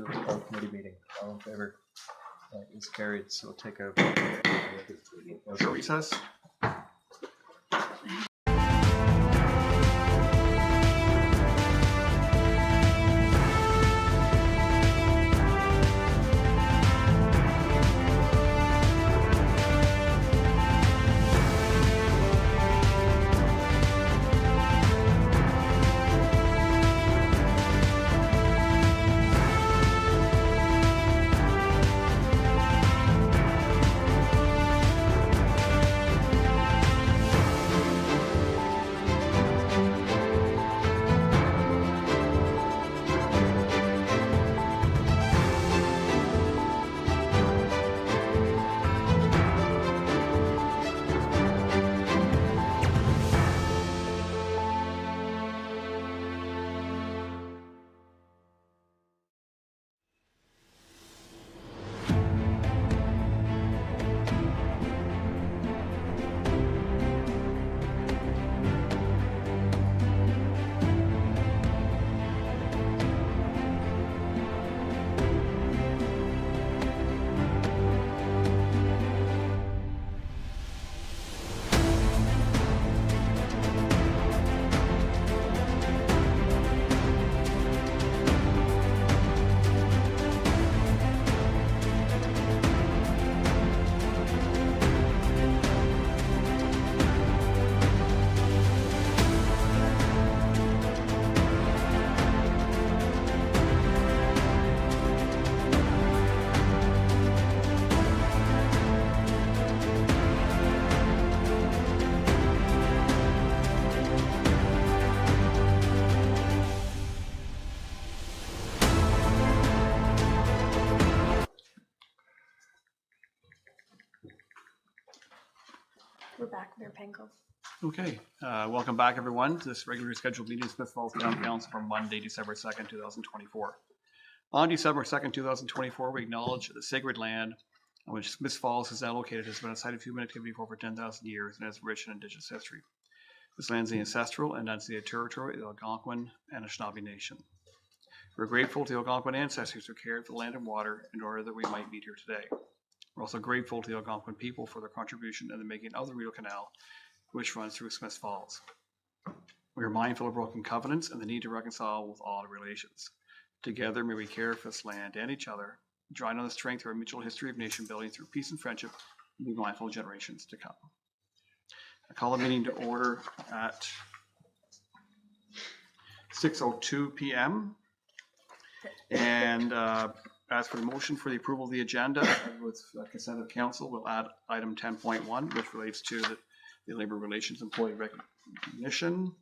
committee meeting. All in favor? That is carried. So we'll take a Short recess. We're back, Mayor Panko. Okay, welcome back everyone to this regularly scheduled meeting of Smith Falls Town Council for Monday, December 2nd, 2024. On December 2nd, 2024, we acknowledge that the sacred land on which Smith Falls is now located has been a site of human activity for over 10,000 years and has rich and indigenous history. This land is the ancestral and unceded territory of the Algonquin and Anishinaabe Nation. We're grateful to the Algonquin ancestors who cared for the land and water in order that we might meet here today. We're also grateful to the Algonquin people for their contribution in the making of the Rideau Canal, which runs through Smith Falls. We are mindful of broken covenants and the need to reconcile with all relations. Together, may we care for this land and each other, drawing on the strength of our mutual history of nation building through peace and friendship, and be mindful of generations to come. I call the meeting to order at 6:02 p.m. And as for the motion for the approval of the agenda with consent of council, we'll add item 10.1, which relates to the labor relations employee recognition.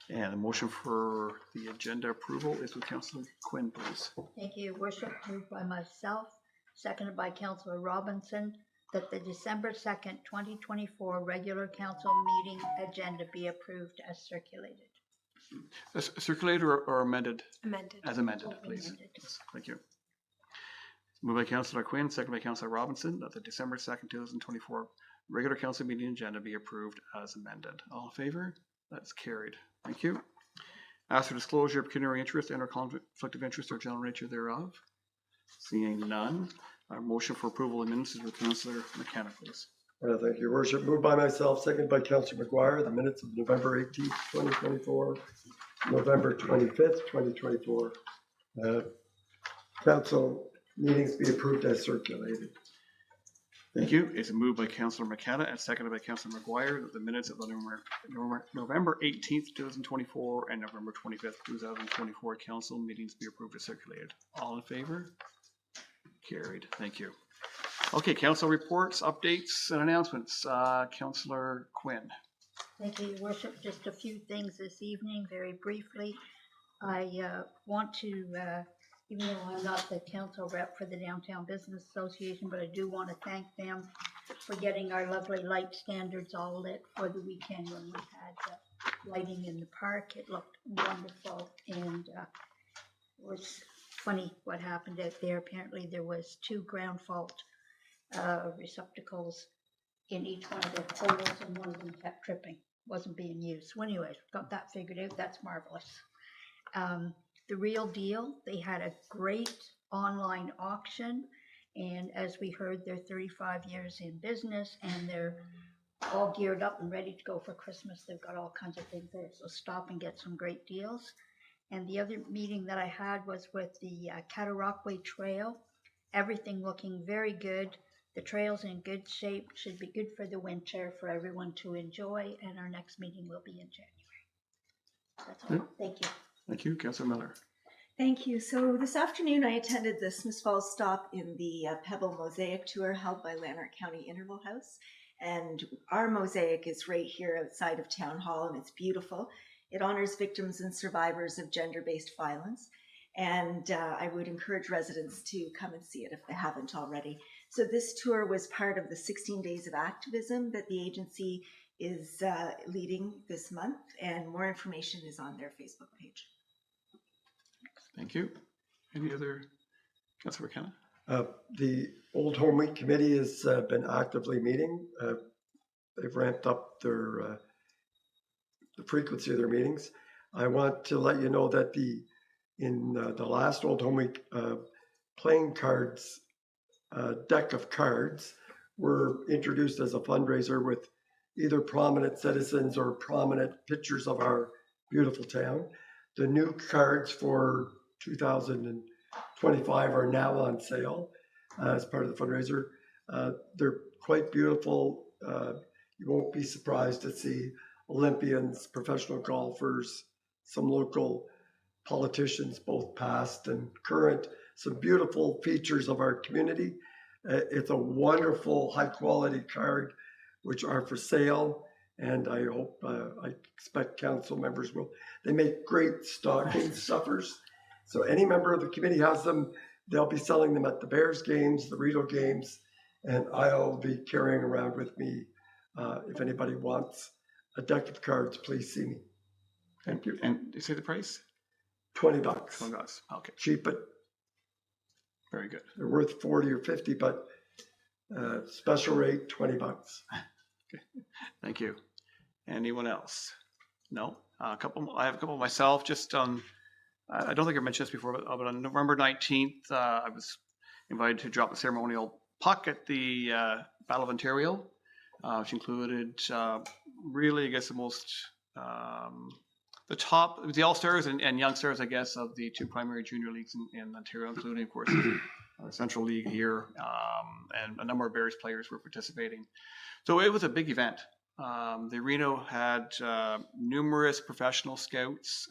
And the motion for the agenda approval is with Councillor Quinn, please. Thank you, Your Worship. Moved by myself, seconded by Councillor Robinson, that the December 2nd, 2024 regular council meeting agenda be approved as circulated. Circulated or amended? Amended. As amended, please. Amended. Yes, thank you. Moved by Councillor Quinn, seconded by Councillor Robinson, that the December 2nd, 2024 regular council meeting agenda be approved as amended. All in favor? That's carried. Thank you. Ask for disclosure of pecuniary interest and or conflict of interest or general nature thereof. Seeing none, our motion for approval of minutes is with Councillor McKenna, please. Thank you, Your Worship. Moved by myself, seconded by Councillor McGuire, the minutes of November 18th, 2024, November 25th, 2024. Council meetings be approved as circulated. Thank you. It's moved by Councillor McKenna and seconded by Councillor McGuire that the minutes of the November 18th, 2024 and November 25th, 2024 council meetings be approved as circulated. All in favor? Carried. Thank you. Okay, council reports, updates, and announcements. Councillor Quinn. Thank you, Your Worship. Just a few things this evening, very briefly. I want to, even though I'm not the council rep for the Downtown Business Association, but I do want to thank them for getting our lovely light standards all lit for the weekend when we had lighting in the park. It looked wonderful, and it was funny what happened out there. Apparently there was 2 ground fault receptacles in each one of their poles, and one of them kept tripping, wasn't being used. So anyways, got that figured out. That's marvelous. The Real Deal, they had a great online auction, and as we heard, they're 35 years in business, and they're all geared up and ready to go for Christmas. They've got all kinds of things there, so stop and get some great deals. And the other meeting that I had was with the Cataraqui Trail. Everything looking very good. The trail's in good shape, should be good for the winter for everyone to enjoy, and our next meeting will be in January. That's all. Thank you. Thank you, Councillor Miller. Thank you. So this afternoon I attended the Smith Falls stop in the Pebble Mosaic Tour held by Lanark County Interval House. And our mosaic is right here outside of Town Hall, and it's beautiful. It honors victims and survivors of gender-based violence. And I would encourage residents to come and see it if they haven't already. So this tour was part of the 16 Days of Activism that the agency is leading this month, and more information is on their Facebook page. Thank you. Any other, Councillor McKenna? The Old Home Week Committee has been actively meeting. They've ramped up their the frequency of their meetings. I want to let you know that in the last Old Home Week playing cards, deck of cards were introduced as a fundraiser with either prominent citizens or prominent pictures of our beautiful town. The new cards for 2025 are now on sale as part of the fundraiser. They're quite beautiful. You won't be surprised to see Olympians, professional golfers, some local politicians, both past and current, some beautiful features of our community. It's a wonderful, high quality card, which are for sale. And I hope, I expect council members will. They make great stocking stuffers. So any member of the committee has them. They'll be selling them at the Bears games, the Rideau games, and I'll be carrying around with me. If anybody wants a deck of cards, please see me. Thank you. And you say the price? $20. $20. Okay, Cheap, but very good. they're worth 40 or 50, but special rate, $20. Okay, thank you. Anyone else? No? I have a couple myself, just on, I don't think I mentioned this before, but on November 19th, I was invited to drop the ceremonial puck at the Battle of Ontario, which included really, I guess, the most, the top, the All-Stars and Young Stars, I guess, of the 2 primary junior leagues in Ontario, including, of course, the Central League here, and a number of Bears players were participating. So it was a big event. The arena had numerous professional scouts,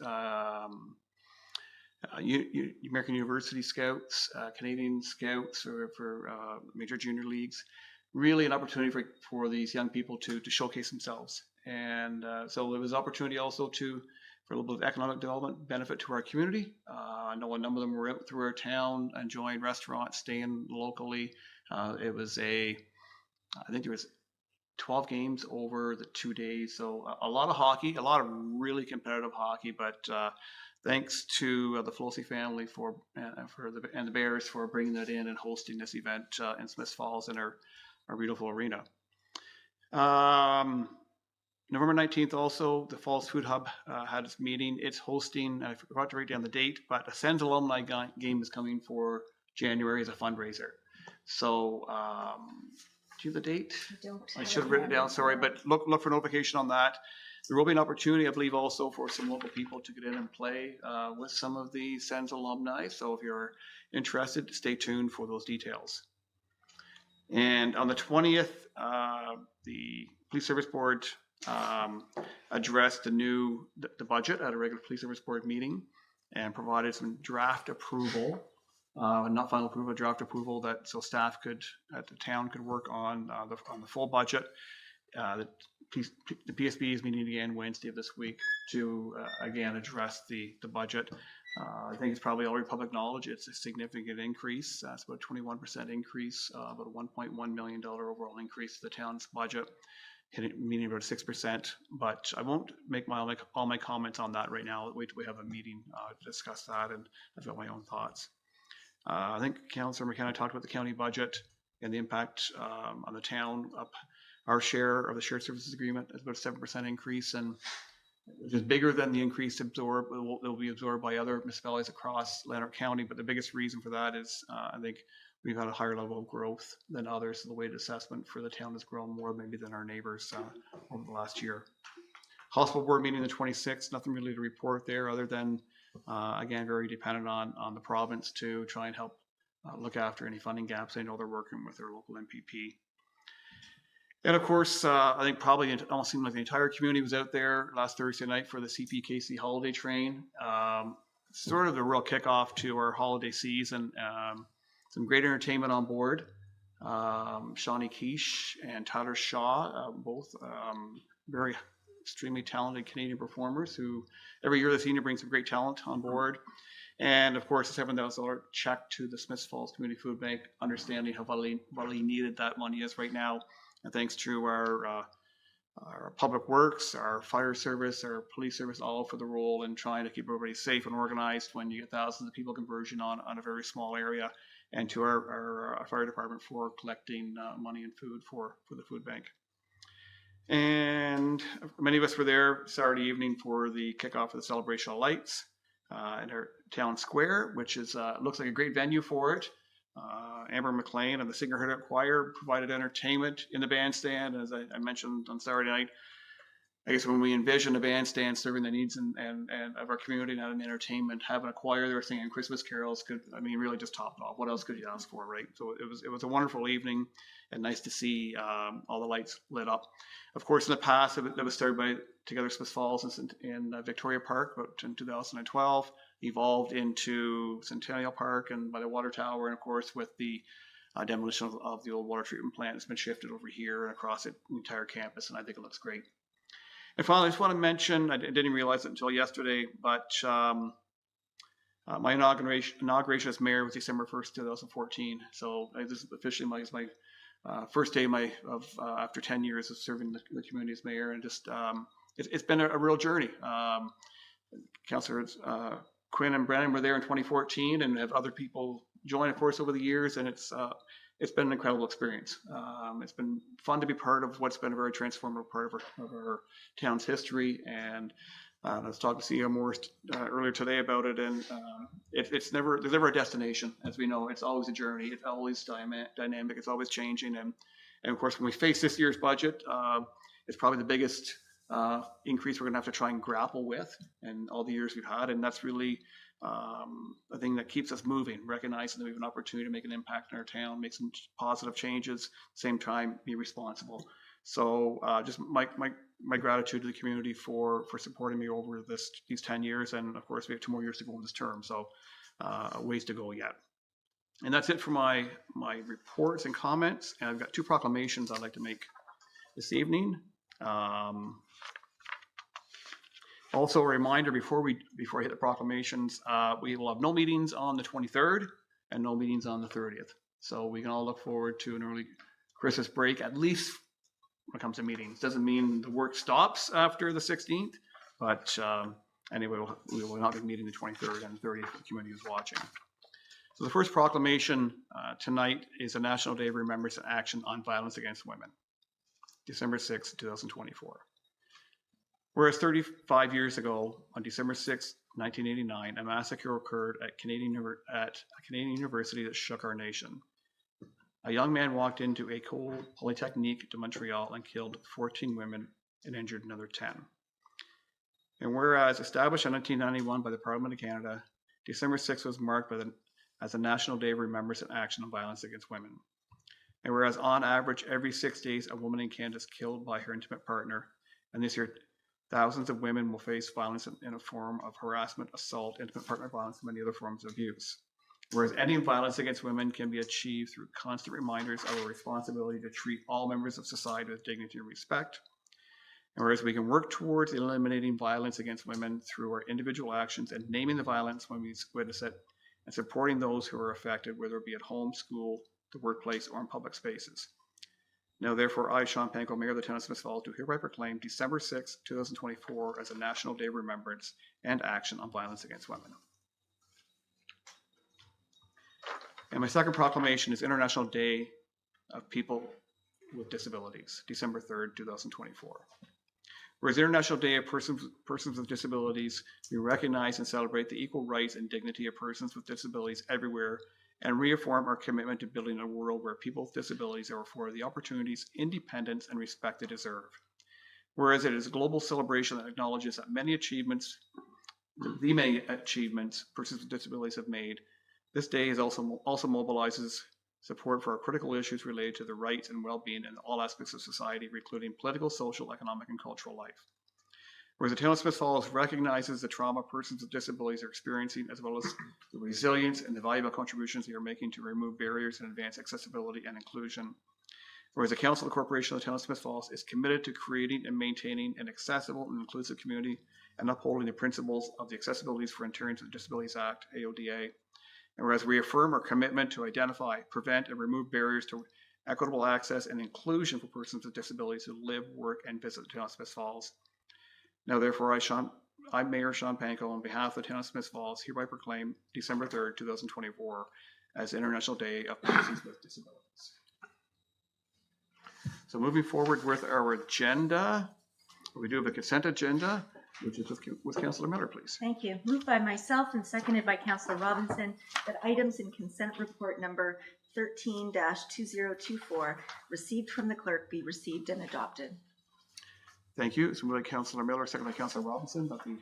American University scouts, Canadian scouts for major junior leagues. Really an opportunity for these young people to showcase themselves. And so there was an opportunity also for a little bit of economic development benefit to our community. I know a number of them were out through our town, enjoying restaurants, staying locally. It was I think there was 12 games over the 2 days. So a lot of hockey, a lot of really competitive hockey, but thanks to the Flosi family and the Bears for bringing that in and hosting this event in Smith Falls in our beautiful arena. November 19th also, the Falls Food Hub had its meeting. It's hosting, I forgot to write down the date, but a Sens alumni game is coming for January as a fundraiser. So, do you have the date? I should have written it down, sorry, but look for notification on that. There will be an opportunity, I believe, also for some local people to get in and play with some of the Sens alumni. So if you're interested, stay tuned for those details. And on the 20th, the Police Service Board addressed the budget at a regular Police Service Board meeting and provided some draft approval, not final approval, draft approval so staff at the town could work on the full budget. The PSB is meeting again Wednesday of this week to again address the budget. I think it's probably already public knowledge. It's a significant increase. It's about a 21% increase, about a $1.1 million overall increase to the town's budget, meaning about 6%. But I won't make all my comments on that right now. We have a meeting to discuss that, and I've got my own thoughts. I think Councillor McKenna talked about the county budget and the impact on the town. Our share of the shared services agreement is about a 7% increase, and which is bigger than the increase absorbed. It will be absorbed by other municipalities across Lanark County, but the biggest reason for that is I think we've had a higher level of growth than others. So the weighted assessment for the town has grown more maybe than our neighbors over the last year. Hospital board meeting the 26th, nothing really to report there other than, again, very dependent on the province to try and help look after any funding gaps. I know they're working with their local MPP. And of course, I think probably it almost seemed like the entire community was out there last Thursday night for the CPKC holiday train. Sort of the real kickoff to our holiday season. Some great entertainment on board. Shawnee Quiche and Tyler Shaw, both very extremely talented Canadian performers who every year this evening brings some great talent on board. And of course, a $7,000 check to the Smiths Falls Community Food Bank, understanding how vitally needed that money is right now. And thanks to our public works, our fire service, our police service, all for the role in trying to keep everybody safe and organized when you get thousands of people conversion on a very small area, and to our fire department for collecting money and food for the food bank. And many of us were there Saturday evening for the kickoff of the Celebration of Lights in our town square, which is looks like a great venue for it. Amber McLean and the Singer Herd Choir provided entertainment in the bandstand. As I mentioned on Saturday night, I guess when we envision a bandstand serving the needs and of our community and having entertainment, having a choir there singing Christmas carols could, I mean, really just top it off. What else could you ask for, right? So it was a wonderful evening and nice to see all the lights lit up. Of course, in the past, it was started by Together Smiths Falls in Victoria Park, but in 2012, evolved into Centennial Park and by the water tower, and of course with the demolition of the old water treatment plant, it's been shifted over here and across the entire campus, and I think it looks great. And finally, I just want to mention, I didn't realize it until yesterday, but my inauguration as mayor was December 1st, 2014. So this is officially my first day after 10 years of serving the community as mayor, and just it's been a real journey. Councillors Quinn and Brennan were there in 2014, and have other people joined, of course, over the years, and it's been an incredible experience. It's been fun to be part of what's been a very transformative part of our town's history. And I was talking to CEO Morris earlier today about it, and there's never a destination, as we know. It's always a journey. It's always dynamic. It's always changing. And of course, when we face this year's budget, it's probably the biggest increase we're going to have to try and grapple with in all the years we've had, and that's really a thing that keeps us moving, recognizing that we have an opportunity to make an impact in our town, make some positive changes, same time be responsible. So just my gratitude to the community for supporting me over these 10 years, and of course we have 2 more years to go in this term, so ways to go yet. And that's it for my reports and comments, and I've got 2 proclamations I'd like to make this evening. Also a reminder before I hit the proclamations, we will have no meetings on the 23rd and no meetings on the 30th. So we can all look forward to an early Christmas break, at least when it comes to meetings. Doesn't mean the work stops after the 16th, but anyway, we will not be meeting the 23rd and 30th if the community is watching. So the first proclamation tonight is a National Day of Remembrance and Action on Violence Against Women, December 6, 2024. Whereas 35 years ago, on December 6, 1989, a massacre occurred at a Canadian university that shook our nation. A young man walked into École Polytechnique de Montreal and killed 14 women and injured another 10. And whereas established in 1991 by the Parliament of Canada, December 6 was marked as a National Day of Remembrance and Action on Violence Against Women. And whereas on average, every 6 days, a woman in Canada is killed by her intimate partner, and this year, thousands of women will face violence in a form of harassment, assault, intimate partner violence, and many other forms of abuse. Whereas ending violence against women can be achieved through constant reminders of our responsibility to treat all members of society with dignity and respect. And whereas we can work towards eliminating violence against women through our individual actions and naming the violence when we witness it, and supporting those who are affected, whether it be at home, school, the workplace, or in public spaces. Now, therefore, I, Sean Panko, Mayor of the Town of Smiths Falls, do hereby proclaim December 6, 2024 as a National Day of Remembrance and Action on Violence Against Women. And my second proclamation is International Day of People with Disabilities, December 3rd, 2024. Whereas International Day of Persons with Disabilities, we recognize and celebrate the equal rights and dignity of persons with disabilities everywhere and reaffirm our commitment to building a world where people with disabilities are afforded the opportunities, independence, and respect they deserve. Whereas it is a global celebration that acknowledges that many achievements persons with disabilities have made, this day is also mobilizes support for our critical issues related to the rights and well-being in all aspects of society, including political, social, economic, and cultural life. Whereas the Town of Smith Falls recognizes the trauma persons with disabilities are experiencing, as well as the resilience and the valuable contributions they are making to remove barriers and advance accessibility and inclusion. Whereas the Council of the Corporation of the Town of Smith Falls is committed to creating and maintaining an accessible and inclusive community and upholding the principles of the Accessibilities for Ontarians with Disabilities Act, AODA. And whereas we affirm our commitment to identify, prevent, and remove barriers to equitable access and inclusion for persons with disabilities who live, work, and visit the Town of Smith Falls. Now, therefore, I, Mayor Sean Panko, on behalf of the Town of Smith Falls, hereby proclaim December 3rd, 2024 as International Day of Persons with Disabilities. So moving forward with our agenda, we do have a consent agenda, which is with Councillor Miller, please. Thank you. Moved by myself and seconded by Councillor Robinson that items in consent report number 13-2024 received from the clerk be received and adopted. Thank you. So moved by Councillor Miller, seconded by Councillor Robinson, that the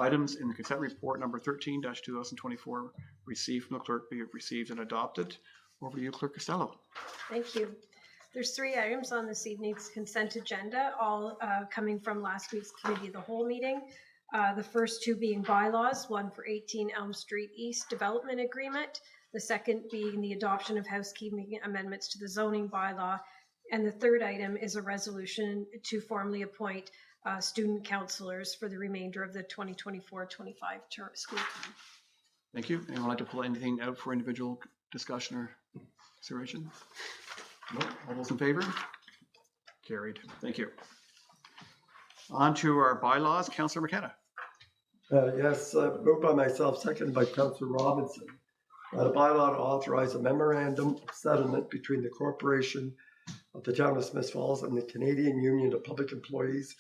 items in the consent report number 13-2024 received from the clerk be received and adopted. Over to you, Clerk Costello. Thank you. There's 3 items on this evening's consent agenda, all coming from last week's Committee of the Whole meeting. The first 2 being bylaws, one for 18 Elm Street East Development Agreement, the second being the adoption of housekeeping amendments to the zoning bylaw, and the third item is a resolution to formally appoint student counselors for the remainder of the 2024-25 school term. Thank you. Anyone like to pull anything out for individual discussion or consideration? No? All those in favor? Carried. Thank you. On to our bylaws. Councillor McKenna. Yes, moved by myself, seconded by Councillor Robinson. A bylaw to authorize a memorandum of settlement between the Corporation of the Town of Smith Falls and the Canadian Union of Public Employees,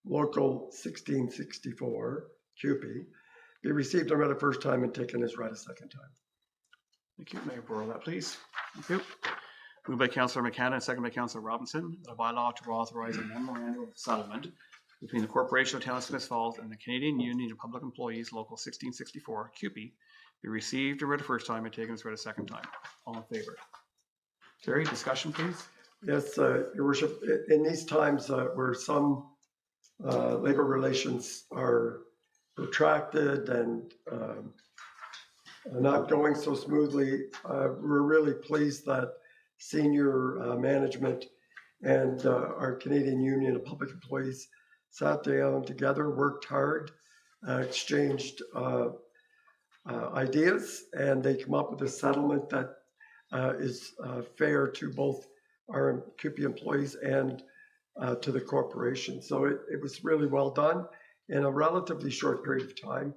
Local 1664, CUPE, be received and read a first time and taken as read a second time. Thank you. May I borrow that, please? Thank you. Moved by Councillor McKenna and seconded by Councillor Robinson, a bylaw to authorize a memorandum of settlement between the Corporation of Town of Smith Falls and the Canadian Union of Public Employees, Local 1664, CUPE, be received and read a first time and taken as read a second time. All in favor? Carrie, discussion, please. Yes, Your Worship, in these times where some labor relations are protracted and not going so smoothly, we're really pleased that senior management and our Canadian Union of Public Employees sat down together, worked hard, exchanged ideas, and they come up with a settlement that is fair to both our CUPE employees and to the corporation. So it was really well done in a relatively short period of time.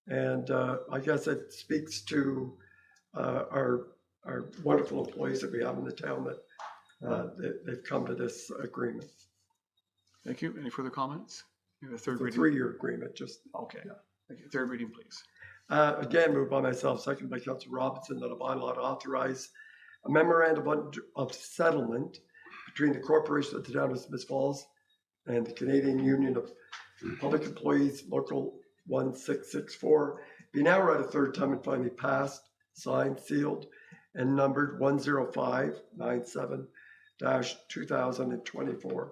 And I guess it speaks to our wonderful employees that we have in the town that they've come to this agreement. Thank you. Any further comments? You have a third The reading. 3-year agreement, just. Okay. Yeah. Thank you. Third reading, please. Again, moved by myself, seconded by Councillor Robinson, that a bylaw to authorize a memorandum of settlement between the Corporation of the Town of Smith Falls and the Canadian Union of Public Employees, Local 1664, be now read a third time and finally passed, signed, sealed, and numbered 10597-2024.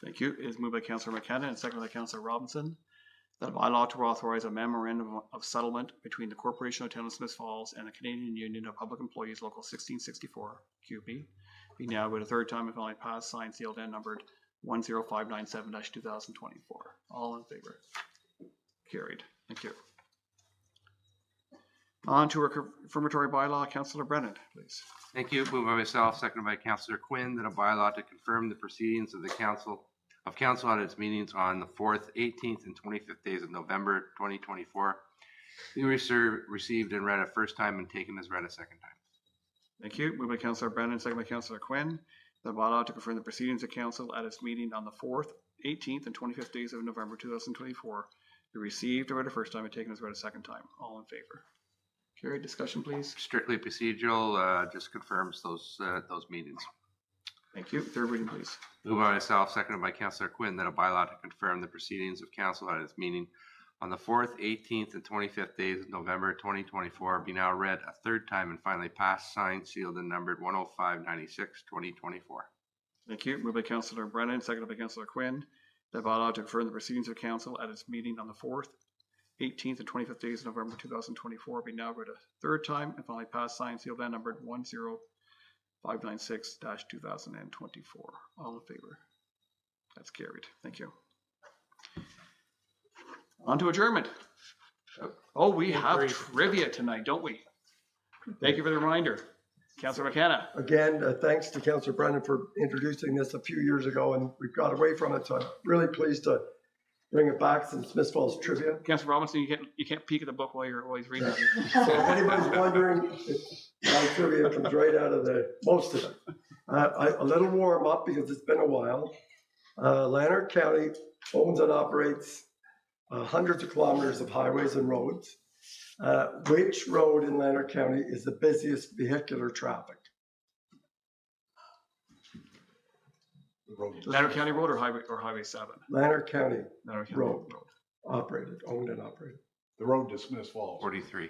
Thank you. It is moved by Councillor McKenna and seconded by Councillor Robinson that a bylaw to authorize a memorandum of settlement between the Corporation of Town of Smith Falls and the Canadian Union of Public Employees, Local 1664, CUPE, be now read a third time and finally passed, signed, sealed, and numbered 10597-2024. All in favor? Carried. Thank you. On to our confirmatory bylaw. Councillor Brennan, please. Thank you. Moved by myself, seconded by Councillor Quinn, that a bylaw to confirm the proceedings of the council at its meetings on the 4th, 18th, and 25th days of November 2024 be received and read a first time and taken as read a second time. Thank you. Moved by Councillor Brennan, second by Councillor Quinn. The bylaw to confirm the proceedings of council at its meeting on the 4th, 18th, and 25th days of November 2024 be received or read a first time and taken as read a second time. All in favor? Carried. Discussion, please. Strictly procedural, just confirms those meetings. Thank you. Third reading, please. Moved by myself, seconded by Councillor Quinn, that a bylaw to confirm the proceedings of council at its meeting on the 4th, 18th, and 25th days of November 2024 be now read a third time and finally passed, signed, sealed, and numbered 105/96/2024. Thank you. Moved by Councillor Brennan, seconded by Councillor Quinn. The bylaw to confirm the proceedings of council at its meeting on the 4th, 18th, and 25th days of November 2024 be now read a third time and finally passed, signed, sealed, and numbered 10596/2024. All in favor? That's carried. Thank you. On to adjournment. Oh, we have trivia tonight, don't we? Thank you for the reminder. Councillor McKenna. Again, thanks to Councillor Brennan for introducing this a few years ago, and we've got away from it, so I'm really pleased to bring it back, some Smiths Falls trivia. Councillor Robinson, you can't peek at the book while he's reading it. So if anybody's wondering, my trivia comes right out of most of it. A little warm up because it's been a while. Lanark County owns and operates hundreds of kilometers of highways and roads. Which road in Lanark County is the busiest vehicular traffic? Lanark County Road or Highway 7? Lanark County Lanark County Road, owned and operated. The road to Smiths Falls. 43.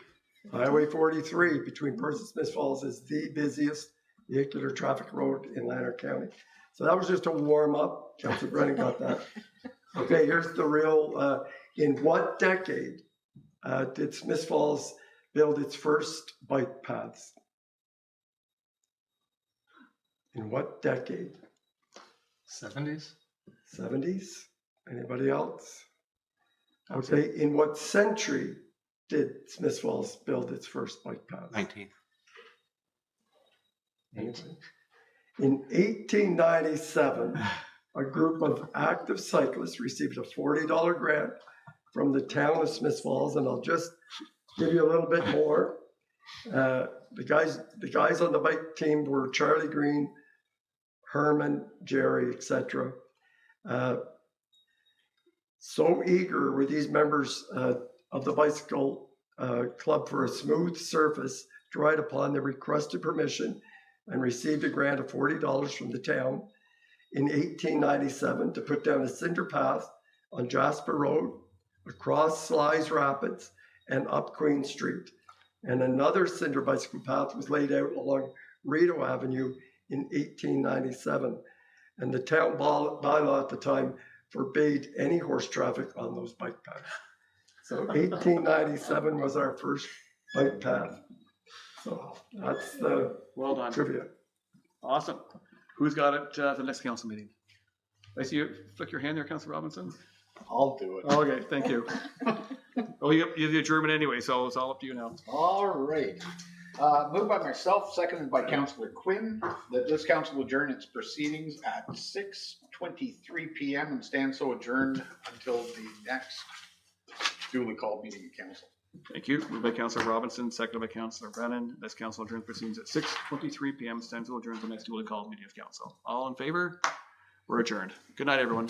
Highway 43 between Perth and Smiths Falls is the busiest vehicular traffic road in Lanark County. So that was just a warm up. Councillor Brennan got that. Okay, here's the real, in what decade did Smiths Falls build its first bike paths? In what decade? 70s? 70s? Anybody else? I would say, in what century did Smiths Falls build its first bike paths? 19th. Anybody? In 1897, a group of active cyclists received a $40 grant from the town of Smiths Falls, and I'll just give you a little bit more. The guys on the bike team were Charlie Green, Herman, Jerry, etc. So eager were these members of the bicycle club for a smooth surface to ride upon, they requested permission and received a grant of $40 from the town in 1897 to put down a cinder path on Jasper Road, across Slize Rapids, and up Queen Street. And another cinder bicycle path was laid out along Rideau Avenue in 1897. And the town bylaw at the time forbade any horse traffic on those bike paths. So 1897 was our first bike path. So that's the well done trivia. Awesome. Who's got it at the next council meeting? I see you flick your hand there, Councillor Robinson. I'll do it. Okay, thank you. Oh, you have the adjournment anyway, so it's all up to you now. All right. Moved by myself, seconded by Councillor Quinn, that this council adjourn its proceedings at 6:23 p.m. and stand so adjourned until the next duly called meeting of council. Thank you. Moved by Councillor Robinson, seconded by Councillor Brennan. This council adjourns proceedings at 6:23 p.m. Stands so adjourned until the next duly called meeting of council. All in favor? We're adjourned. Good night, everyone.